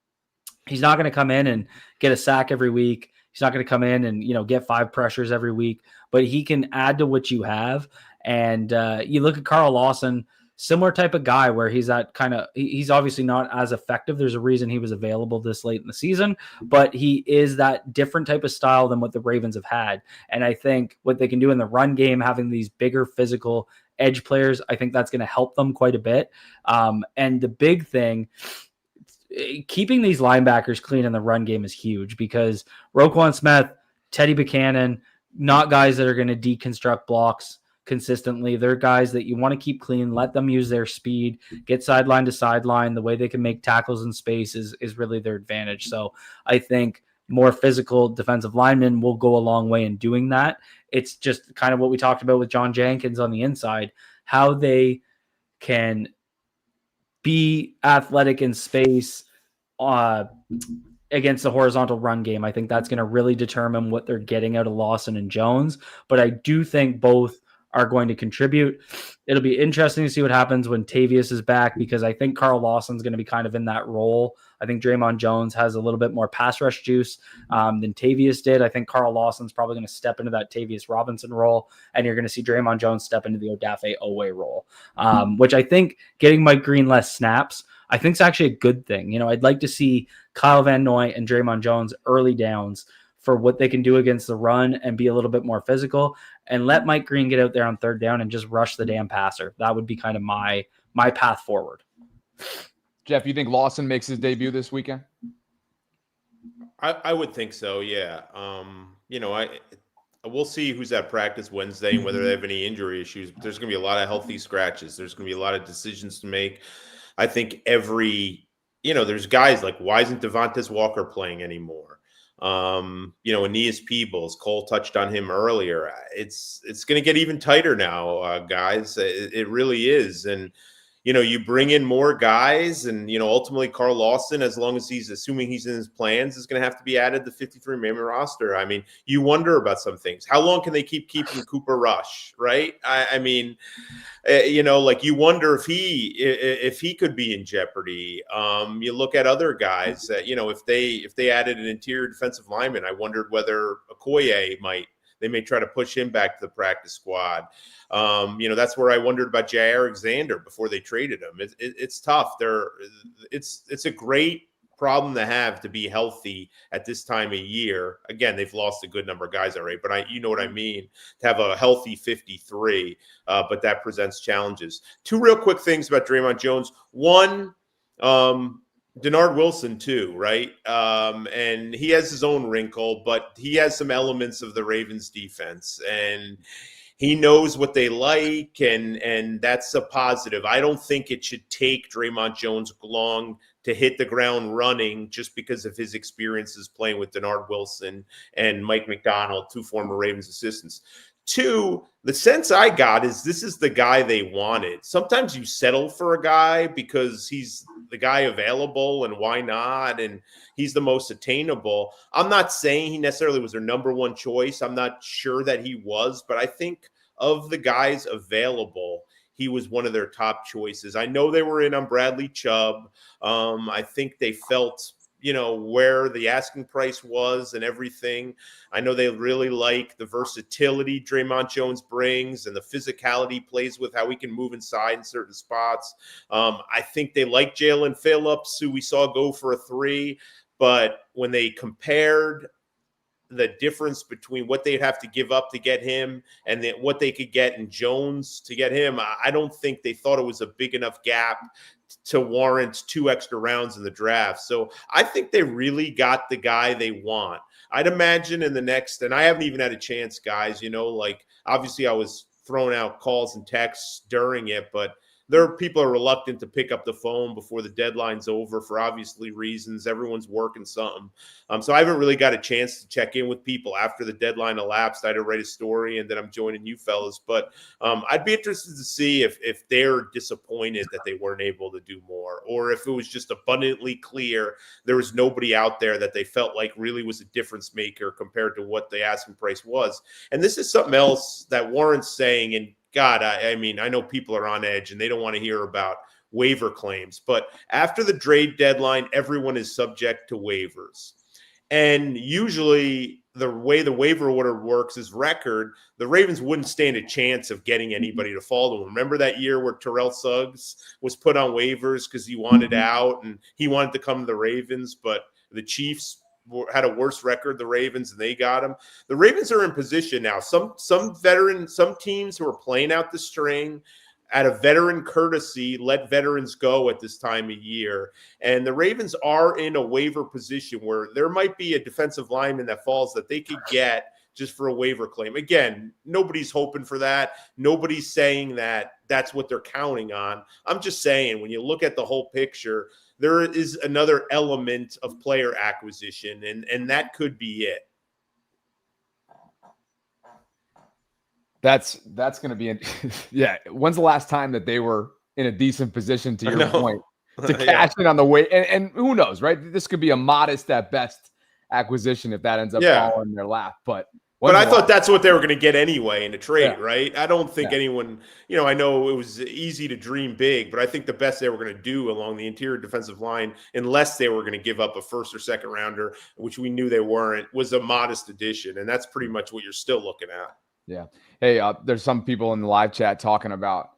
He's not going to come in and get a sack every week. He's not going to come in and, get 5 pressures every week, but he can add to what you have. And you look at Carl Lawson, similar type of guy where he's obviously not as effective. There's a reason he was available this late in the season, but he is that different type of style than what the Ravens have had. And I think what they can do in the run game, having these bigger physical edge players, I think that's going to help them quite a bit. And the big thing, keeping these linebackers clean in the run game is huge, because Roquan Smith, Teddy Buchanan, not guys that are going to deconstruct blocks consistently. They're guys that you want to keep clean, let them use their speed, get sideline to sideline. The way they can make tackles in space is really their advantage. So I think more physical defensive linemen will go a long way in doing that. It's just kind of what we talked about with John Jenkins on the inside, how they can be athletic in space against the horizontal run game. I think that's going to really determine what they're getting out of Lawson and Jones, but I do think both are going to contribute. It'll be interesting to see what happens when Tavius is back, because I think Carl Lawson's going to be kind of in that role. I think Draymond Jones has a little bit more pass rush juice than Tavius did. I think Carl Lawson's probably going to step into that Tavius Robinson role, and you're going to see Draymond Jones step into the Odafe Owe role, which I think getting Mike Green less snaps, I think is actually a good thing. I'd like to see Kyle Van Noy and Draymond Jones early downs for what they can do against the run and be a little bit more physical, and let Mike Green get out there on third down and just rush the damn passer. That would be kind of my path forward. Jeff, you think Lawson makes his debut this weekend? I would think so. Yeah. We'll see who's at practice Wednesday and whether they have any injury issues, but there's going to be a lot of healthy scratches. There's going to be a lot of decisions to make. I think there's guys like, why isn't Devontae Walker playing anymore? Aeneas Peebles, Cole touched on him earlier. It's going to get even tighter now, guys. It really is. And, you bring in more guys, and, ultimately Carl Lawson, as long as he's assuming he's in his plans, is going to have to be added to the 53-man roster. I mean, you wonder about some things. How long can they keeping Cooper Rush, right? You wonder if he could be in jeopardy. You look at other guys that, if they added an interior defensive lineman, I wondered whether Okoye they may try to push him back to the practice squad. That's where I wondered about Jair Alexander before they traded him. It's tough. It's a great problem to have to be healthy at this time of year. Again, they've lost a good number of guys already, but you know what I mean, to have a healthy 53, but that presents challenges. 2 real quick things about Draymond Jones. One, Denard Wilson too, right? And he has his own wrinkle, but he has some elements of the Ravens defense, and he knows what they like, and that's a positive. I don't think it should take Draymond Jones long to hit the ground running just because of his experiences playing with Denard Wilson and Mike McDonald, 2 former Ravens assistants. 2, the sense I got is this is the guy they wanted. Sometimes you settle for a guy because he's the guy available, and why not? And he's the most attainable. I'm not saying he necessarily was their number 1 choice. I'm not sure that he was, but I think of the guys available, he was one of their top choices. I know they were in on Bradley Chubb. I think they felt where the asking price was and everything. I know they really like the versatility Draymond Jones brings and the physicality he plays with, how he can move inside in certain spots. I think they like Jalen Phillips, who we saw go for a 3, but when they compared the difference between what they'd have to give up to get him and then what they could get in Jones to get him, I don't think they thought it was a big enough gap to warrant 2 extra rounds in the draft. So I think they really got the guy they want. I'd imagine in the next, and I haven't even had a chance, guys, obviously I was throwing out calls and texts during it, but people are reluctant to pick up the phone before the deadline's over for obviously reasons. Everyone's working something. So I haven't really got a chance to check in with people after the deadline elapsed. I had to write a story, and then I'm joining you fellas. But I'd be interested to see if they're disappointed that they weren't able to do more, or if it was just abundantly clear there was nobody out there that they felt like really was a difference maker compared to what the asking price was. And this is something else that Warren's saying, and God, I mean, I know people are on edge and they don't want to hear about waiver claims. But after the trade deadline, everyone is subject to waivers. And usually the way the waiver order works is record. The Ravens wouldn't stand a chance of getting anybody to fall to them. Remember that year where Terrell Suggs was put on waivers because he wanted out and he wanted to come to the Ravens, but the Chiefs had a worse record, the Ravens, and they got him. The Ravens are in position now. Some teams who are playing out the string out of veteran courtesy, let veterans go at this time of year. And the Ravens are in a waiver position where there might be a defensive lineman that falls that they could get just for a waiver claim. Again, nobody's hoping for that. Nobody's saying that that's what they're counting on. I'm just saying, when you look at the whole picture, there is another element of player acquisition, and that could be it. That's going to be yeah. When's the last time that they were in a decent position, to your point, to cash in on the way? And who knows, right? This could be a modest at best acquisition if that ends up falling in their lap. But I thought that's what they were going to get anyway in a trade, right? I don't think anyone, I know it was easy to dream big, but I think the best they were going to do along the interior defensive line, unless they were going to give up a first or second rounder, which we knew they weren't, was a modest addition. And that's pretty much what you're still looking at. Yeah. Hey, there's some people in the live chat talking about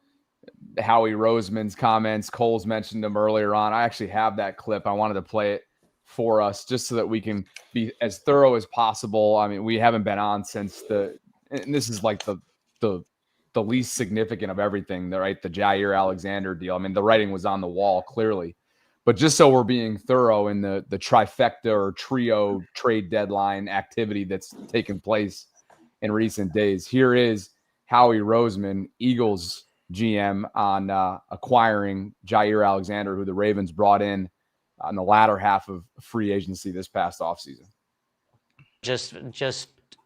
Howie Roseman's comments. Cole's mentioned them earlier on. I actually have that clip. I wanted to play it for us just so that we can be as thorough as possible. I mean, we haven't been on since and this is like the least significant of everything, right? The Jair Alexander deal. I mean, the writing was on the wall clearly, but just so we're being thorough in the trifecta or trio trade deadline activity that's taken place in recent days. Here is Howie Roseman, Eagles GM, on acquiring Jair Alexander, who the Ravens brought in the latter half of free agency this past offseason. Just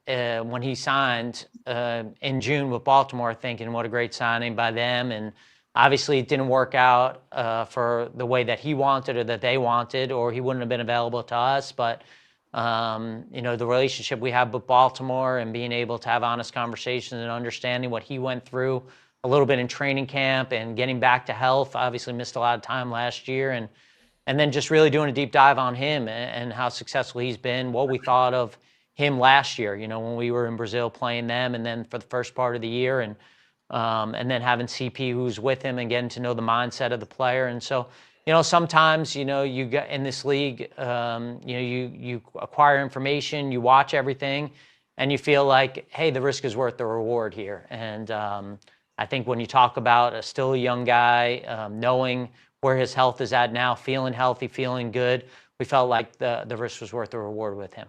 when he signed in June with Baltimore, thinking what a great signing by them. And obviously it didn't work out for the way that he wanted or that they wanted, or he wouldn't have been available to us. But the relationship we have with Baltimore and being able to have honest conversations and understanding what he went through a little bit in training camp and getting back to health, obviously missed a lot of time last year. And then just really doing a deep dive on him and how successful he's been, what we thought of him last year, when we were in Brazil playing them, and then for the first part of the year, and then having CP who's with him and getting to know the mindset of the player. And so, sometimes, you get in this league, you acquire information, you watch everything, and you feel like, hey, the risk is worth the reward here. And I think when you talk about still a young guy, knowing where his health is at now, feeling healthy, feeling good, we felt like the risk was worth the reward with him.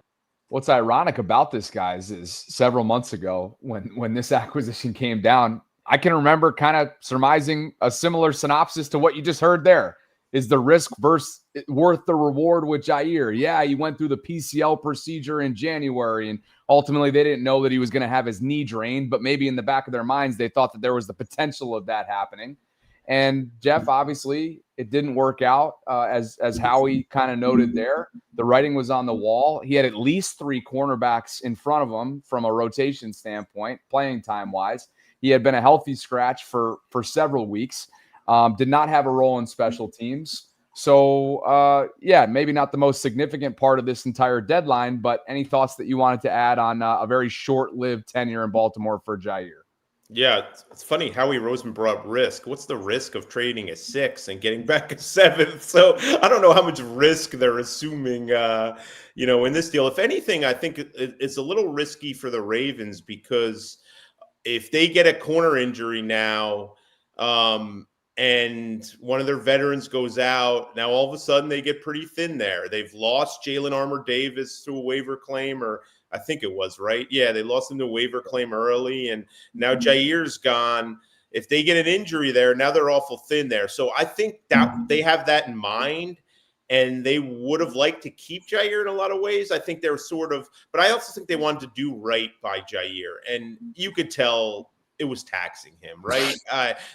What's ironic about this, guys, is several months ago when this acquisition came down, I can remember kind of surmising a similar synopsis to what you just heard there. Is the risk worth the reward with Jair? Yeah, he went through the PCL procedure in January, and ultimately they didn't know that he was going to have his knee drained, but maybe in the back of their minds, they thought that there was the potential of that happening. And Jeff, obviously, it didn't work out, as Howie kind of noted there. The writing was on the wall. He had at least 3 cornerbacks in front of him from a rotation standpoint, playing time-wise. He had been a healthy scratch for several weeks. Did not have a role in special teams. So, maybe not the most significant part of this entire deadline, but any thoughts that you wanted to add on a very short-lived tenure in Baltimore for Jair? Yeah, it's funny. Howie Roseman brought up risk. What's the risk of trading a 6 and getting back a 7th? So I don't know how much risk they're assuming, in this deal. If anything, I think it's a little risky for the Ravens, because if they get a corner injury now, and one of their veterans goes out, now all of a sudden they get pretty thin there. They've lost Jalen Armour-Davis to a waiver claim, or I think it was, right? Yeah, they lost him to a waiver claim early, and now Jair's gone. If they get an injury there, now they're awful thin there. So I think that they have that in mind, and they would have liked to keep Jair in a lot of ways. I think they're but I also think they wanted to do right by Jair, and you could tell it was taxing him, right?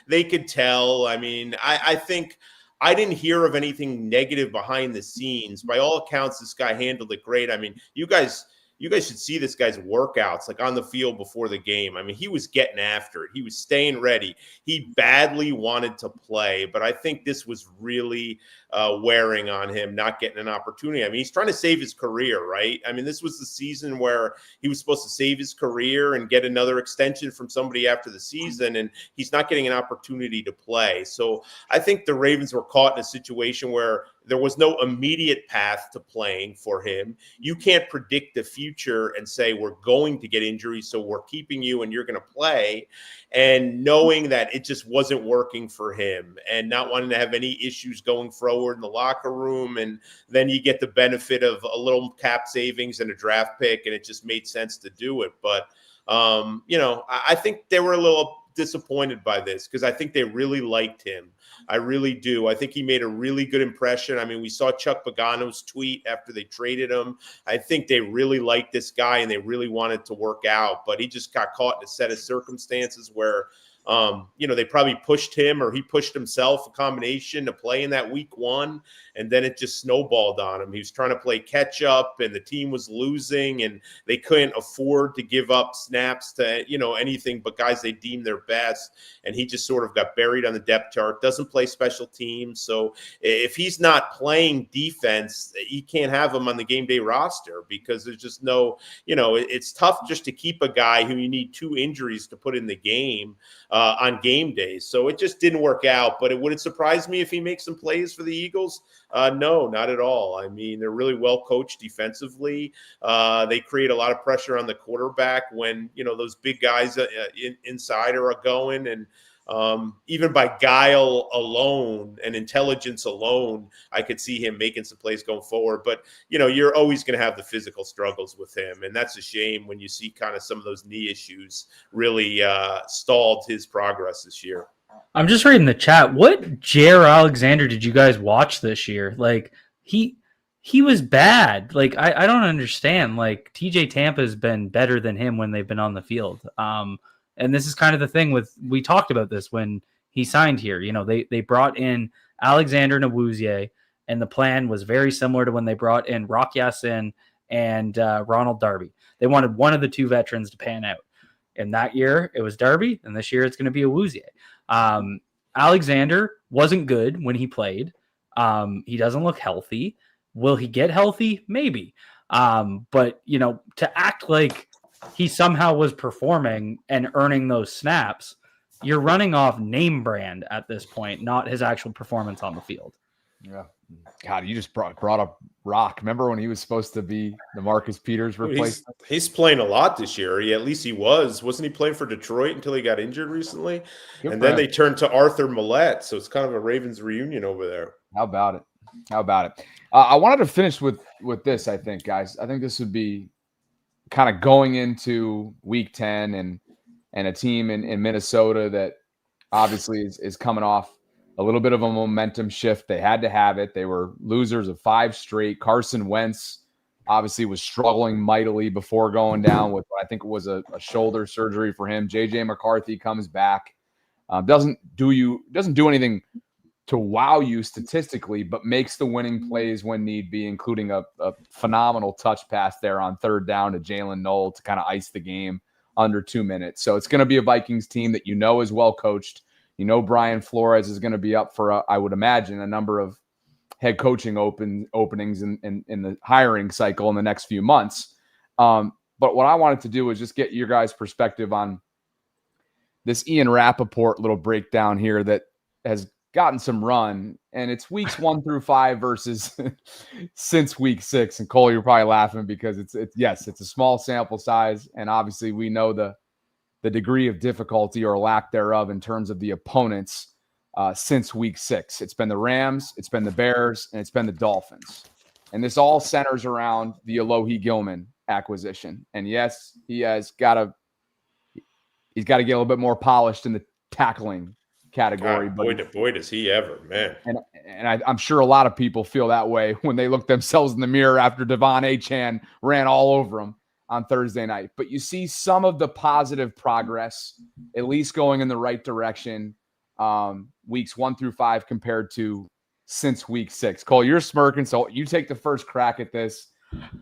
They could tell. I mean, I think I didn't hear of anything negative behind the scenes. By all accounts, this guy handled it great. I mean, you guys you guys should see this guy's workouts, like on the field before the game. I mean, he was getting after it. He was staying ready. He badly wanted to play, but I think this was really wearing on him, not getting an opportunity. I mean, he's trying to save his career, right? I mean, this was the season where he was supposed to save his career and get another extension from somebody after the season, and he's not getting an opportunity to play. So I think the Ravens were caught in a situation where there was no immediate path to playing for him. You can't predict the future and say, we're going to get injuries, so we're keeping you and you're going to play. And knowing that it just wasn't working for him and not wanting to have any issues going forward in the locker room. And then you get the benefit of a little cap savings and a draft pick, and it just made sense to do it. But, I think they were a little disappointed by this because I think they really liked him. I really do. I think he made a really good impression. I mean, we saw Chuck Pagano's tweet after they traded him. I think they really liked this guy and they really wanted to work out, but he just got caught in a set of circumstances where they probably pushed him or he pushed himself, a combination, to play in that week one. And then it just snowballed on him. He was trying to play catch up and the team was losing and they couldn't afford to give up snaps to, anything but guys they deemed their best. And he just sort of got buried on the depth chart, doesn't play special teams. So if he's not playing defense, you can't have him on the game day roster because there's just no, it's tough just to keep a guy who you need 2 injuries to put in the game on game days. So it just didn't work out. But would it surprise me if he makes some plays for the Eagles? No, not at all. I mean, they're really well coached defensively. They create a lot of pressure on the quarterback when, those big guys inside are going. And even by guile alone and intelligence alone, I could see him making some plays going forward. But, you're always going to have the physical struggles with him. And that's a shame when you see kind of some of those knee issues really stalled his progress this year. I'm just reading the chat. What Jair Alexander did you guys watch this year? Like, he was bad. Like, I don't understand. Like, TJ Tampa's been better than him when they've been on the field. And this is kind of the thing we talked about this when he signed here. They brought in Alexander Nowuzie, and the plan was very similar to when they brought in Rock Ya-Sin and Ronald Darby. They wanted one of the 2 veterans to pan out. And that year it was Darby, and this year it's going to be Awuzie. Alexander wasn't good when he played. He doesn't look healthy. Will he get healthy? Maybe. But to act like he somehow was performing and earning those snaps, you're running off name brand at this point, not his actual performance on the field. Yeah. God, you just brought up Rock. Remember when he was supposed to be the Marcus Peters replacement? He's playing a lot this year. At least he was. Wasn't he playing for Detroit until he got injured recently? And then they turned to Arthur Millette. So it's kind of a Ravens reunion over there. How about it? I wanted to finish with this, I think, guys. I think this would be kind of going into week 10 and a team in Minnesota that obviously is coming off a little bit of a momentum shift. They had to have it. They were losers of 5 straight. Carson Wentz obviously was struggling mightily before going down with what I think was a shoulder surgery for him. JJ McCarthy comes back. Doesn't do anything to wow you statistically, but makes the winning plays when need be, including a phenomenal touch pass there on 3rd down to Jalen Noel to kind of ice the game under 2 minutes. So it's going to be a Vikings team that is well coached. Brian Flores is going to be up for, I would imagine, a number of head coaching openings in the hiring cycle in the next few months. But what I wanted to do was just get your guys' perspective on this Ian Rappaport little breakdown here that has gotten some run, and it's weeks 1 through 5 versus since week 6. And Cole, you're probably laughing because it's a small sample size, and obviously we know the degree of difficulty or lack thereof in terms of the opponents since week 6. It's been the Rams, it's been the Bears, and it's been the Dolphins. And this all centers around the Alohi Gilman acquisition. And yes, he's got to get a little bit more polished in the tackling category. God, boy, does he ever, man. And I'm sure a lot of people feel that way when they look themselves in the mirror after Devon Achane ran all over them on Thursday night. But you see some of the positive progress, at least going in the right direction, weeks 1 through 5 compared to since week 6. Cole, you're smirking, so you take the first crack at this.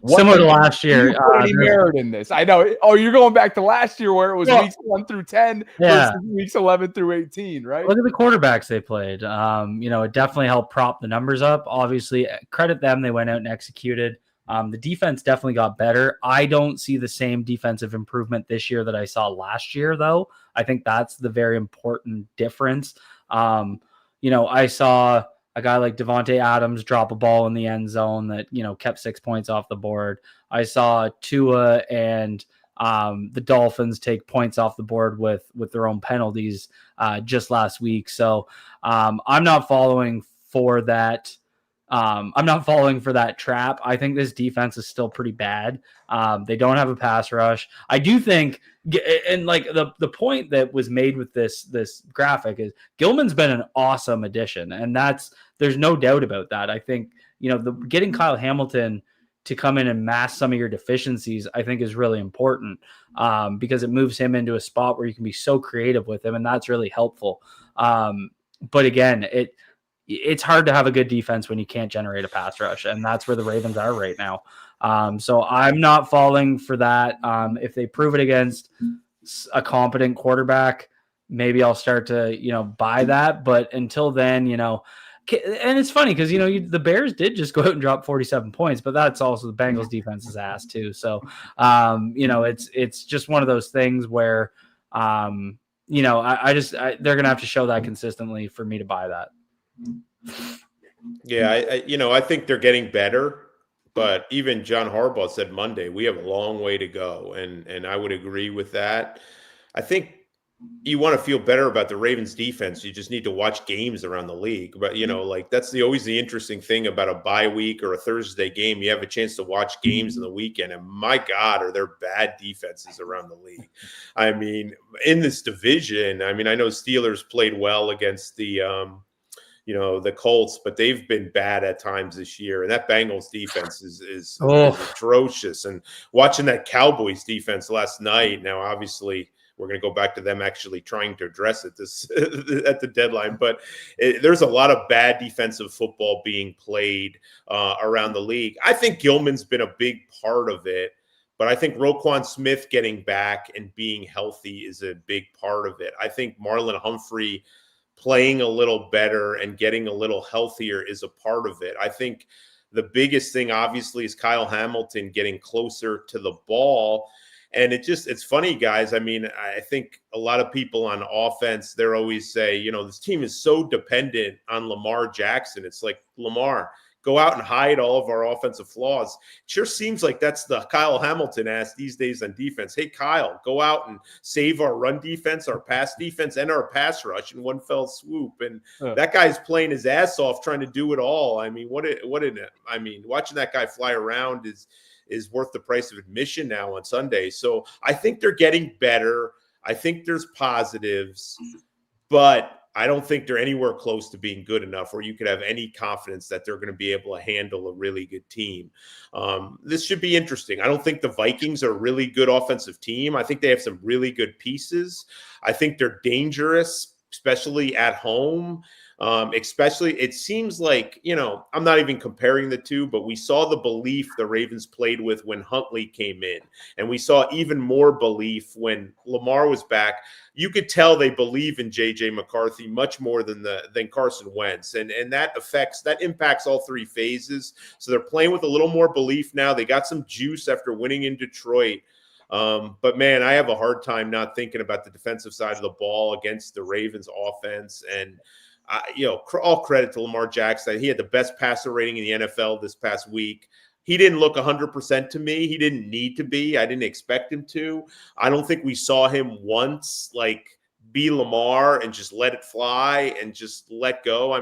Similar to last year. You put any merit in this? I know. Oh, you're going back to last year where it was weeks 1 through 10 versus weeks 11 through 18, right? Look at the quarterbacks they played. It definitely helped prop the numbers up. Obviously, credit them. They went out and executed. The defense definitely got better. I don't see the same defensive improvement this year that I saw last year, though. I think that's the very important difference. I saw a guy like Devontae Adams drop a ball in the end zone that, kept 6 points off the board. I saw Tua and the Dolphins take points off the board with their own penalties just last week. So I'm not falling for that. I'm not falling for that trap. I think this defense is still pretty bad. They don't have a pass rush. I do think, and like the point that was made with this graphic is Gilman's been an awesome addition, and there's no doubt about that. I think getting Kyle Hamilton to come in and mask some of your deficiencies, I think is really important because it moves him into a spot where you can be so creative with him, and that's really helpful. But again, it's hard to have a good defense when you can't generate a pass rush, and that's where the Ravens are right now. So I'm not falling for that. If they prove it against a competent quarterback, maybe I'll start to, buy that. But until then, and it's funny because, the Bears did just go out and drop 47 points, but that's also the Bengals defense's ass too. So, it's just one of those things where, they're going to have to show that consistently for me to buy that. Yeah, I think they're getting better, but even John Harbaugh said Monday, we have a long way to go. And I would agree with that. I think you want to feel better about the Ravens defense. You just need to watch games around the league. But, that's always the interesting thing about a bye week or a Thursday game. You have a chance to watch games in the weekend. And my God, are there bad defenses around the league? I mean, in this division, I know Steelers played well against the Colts, but they've been bad at times this year. And that Bengals defense is atrocious. And watching that Cowboys defense last night, now obviously we're going to go back to them actually trying to address it at the deadline. But there's a lot of bad defensive football being played around the league. I think Gilman's been a big part of it. But I think Roquan Smith getting back and being healthy is a big part of it. I think Marlon Humphrey playing a little better and getting a little healthier is a part of it. I think the biggest thing, obviously, is Kyle Hamilton getting closer to the ball. And it's funny, guys. I think a lot of people on offense, they're always say, this team is so dependent on Lamar Jackson. It's like, Lamar, go out and hide all of our offensive flaws. It sure seems like that's the Kyle Hamilton ass these days on defense. Hey, Kyle, go out and save our run defense, our pass defense, and our pass rush in one fell swoop. And that guy's playing his ass off trying to do it all. Watching that guy fly around is worth the price of admission now on Sunday. So I think they're getting better. I think there's positives, but I don't think they're anywhere close to being good enough where you could have any confidence that they're going to be able to handle a really good team. This should be interesting. I don't think the Vikings are a really good offensive team. I think they have some really good pieces. I think they're dangerous, especially at home. Especially, it seems like, I'm not even comparing the two, but we saw the belief the Ravens played with when Huntley came in. And we saw even more belief when Lamar was back. You could tell they believe in J.J. McCarthy much more than Carson Wentz. And that impacts all three phases. So they're playing with a little more belief now. They got some juice after winning in Detroit. But man, I have a hard time not thinking about the defensive side of the ball against the Ravens offense. And all credit to Lamar Jackson. He had the best passer rating in the NFL this past week. He didn't look 100% to me. He didn't need to be. I didn't expect him to. I don't think we saw him once be Lamar and just let it fly and just let go.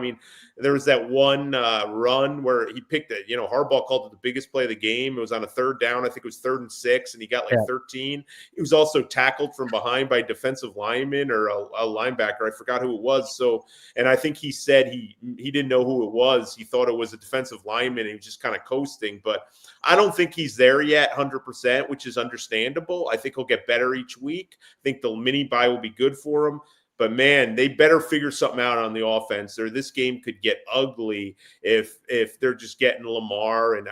There was that one run where he picked it. Harbaugh called it the biggest play of the game. It was on a third down. I think it was 3rd and 6, and he got 13. He was also tackled from behind by a defensive lineman or a linebacker. I forgot who it was. So, and I think he said he didn't know who it was. He thought it was a defensive lineman. And he was just kind of coasting. But I don't think he's there yet 100%, which is understandable. I think he'll get better each week. I think the mini bye will be good for him. But man, they better figure something out on the offense, or this game could get ugly if they're just getting Lamar. And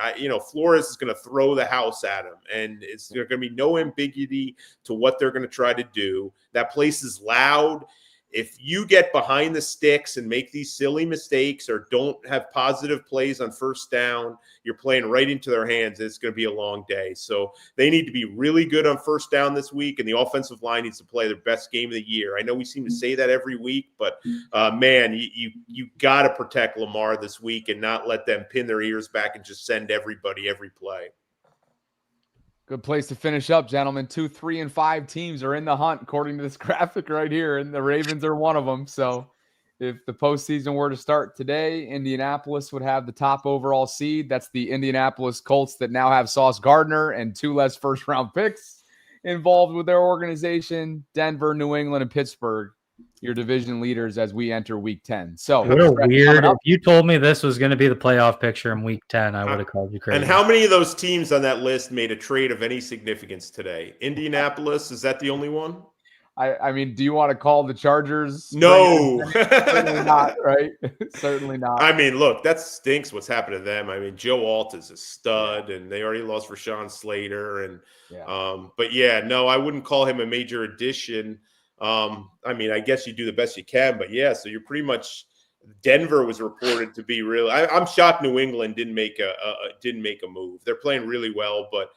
Flores is going to throw the house at him, and there's going to be no ambiguity to what they're going to try to do. That place is loud. If you get behind the sticks and make these silly mistakes or don't have positive plays on first down, you're playing right into their hands. It's going to be a long day. So they need to be really good on first down this week, and the offensive line needs to play their best game of the year. I know we seem to say that every week, but man, you got to protect Lamar this week and not let them pin their ears back and just send everybody every play. Good place to finish up, gentlemen. 2, 3, and 5 teams are in the hunt, according to this graphic right here, and the Ravens are one of them. So if the postseason were to start today, Indianapolis would have the top overall seed. That's the Indianapolis Colts that now have Sauce Gardner and 2 less first-round picks involved with their organization. Denver, New England, and Pittsburgh, your division leaders as we enter Week 10. So weird. If you told me this was going to be the playoff picture in Week 10, I would have called you crazy. And how many of those teams on that list made a trade of any significance today? Indianapolis, is that the only one? I mean, do you want to call the Chargers? No. Certainly not, right? Certainly not. I mean, look, that stinks what's happened to them. I mean, Joe Alt is a stud, and they already lost Rashawn Slater. And but yeah, no, I wouldn't call him a major addition. I mean, I guess you do the best you can, but yeah, so you're pretty much Denver was reported to be really. I'm shocked New England didn't make a move. They're playing really well, but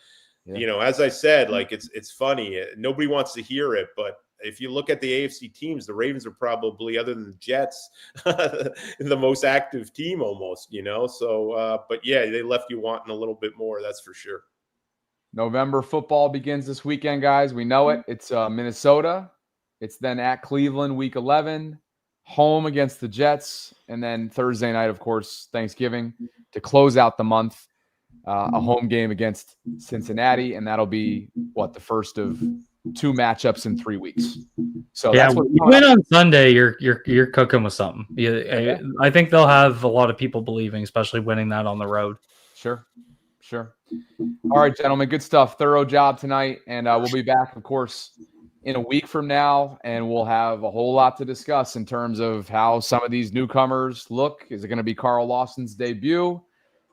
as I said, like it's funny. Nobody wants to hear it, but if you look at the AFC teams, the Ravens are probably, other than the Jets, the most active team almost. So but yeah, they left you wanting a little bit more. That's for sure. November football begins this weekend, guys. We know it. It's Minnesota. It's then at Cleveland, Week 11, home against the Jets, and then Thursday night, of course, Thanksgiving to close out the month, a home game against Cincinnati, and that'll be the first of 2 matchups in 3 weeks. So yeah, that's what you win on Sunday. You're cooking with something. I think they'll have a lot of people believing, especially winning that on the road. Sure. All right, gentlemen, good stuff. Thorough job tonight, and we'll be back, of course, in a week from now, and we'll have a whole lot to discuss in terms of how some of these newcomers look. Is it going to be Carl Lawson's debut?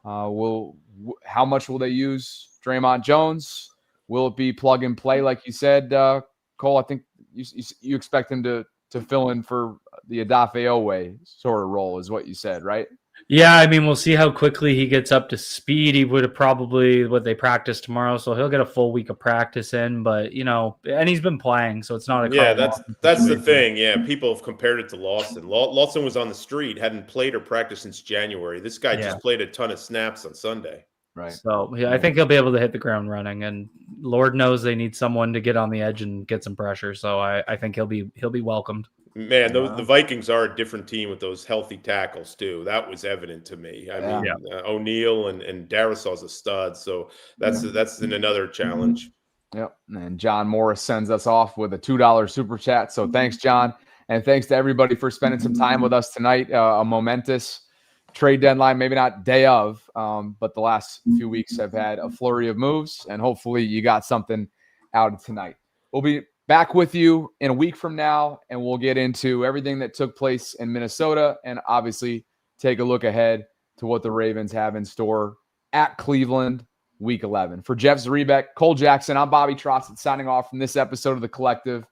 How much will they use Draymond Jones? Will it be plug and play, like you said, Cole? I think you expect him to fill in for the Odafe sort of role, is what you said, right? Yeah, I mean, we'll see how quickly he gets up to speed. He would have probably they practice tomorrow, so he'll get a full week of practice in. But and he's been playing, so it's not a that's the thing. Yeah, people have compared it to Lawson. Lawson was on the street, hadn't played or practiced since January. This guy just played a ton of snaps on Sunday. Right. So I think he'll be able to hit the ground running, and Lord knows they need someone to get on the edge and get some pressure. So I think he'll be welcomed. Man, the Vikings are a different team with those healthy tackles too. That was evident to me. I mean, O'Neal and Darisaw's a stud, so that's another challenge. Yep. And John Morris sends us off with a $2 super chat. So thanks, John, and thanks to everybody for spending some time with us tonight. A momentous trade deadline, maybe not day of, but the last few weeks have had a flurry of moves, and hopefully you got something out of tonight. We'll be back with you in a week from now, and we'll get into everything that took place in Minnesota and obviously take a look ahead to what the Ravens have in store at Cleveland, Week 11. For Jeff Zrebeck, Cole Jackson, I'm Bobby Trossett signing off from this episode of The Collective.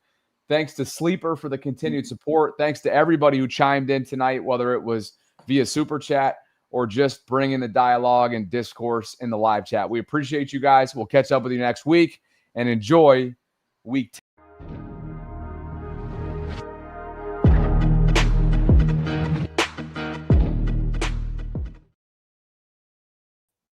Thanks to Sleeper for the continued support. Thanks to everybody who chimed in tonight, whether it was via Super Chat or just bringing the dialogue and discourse in the live chat. We appreciate you guys. We'll catch up with you next week, and enjoy Week 10.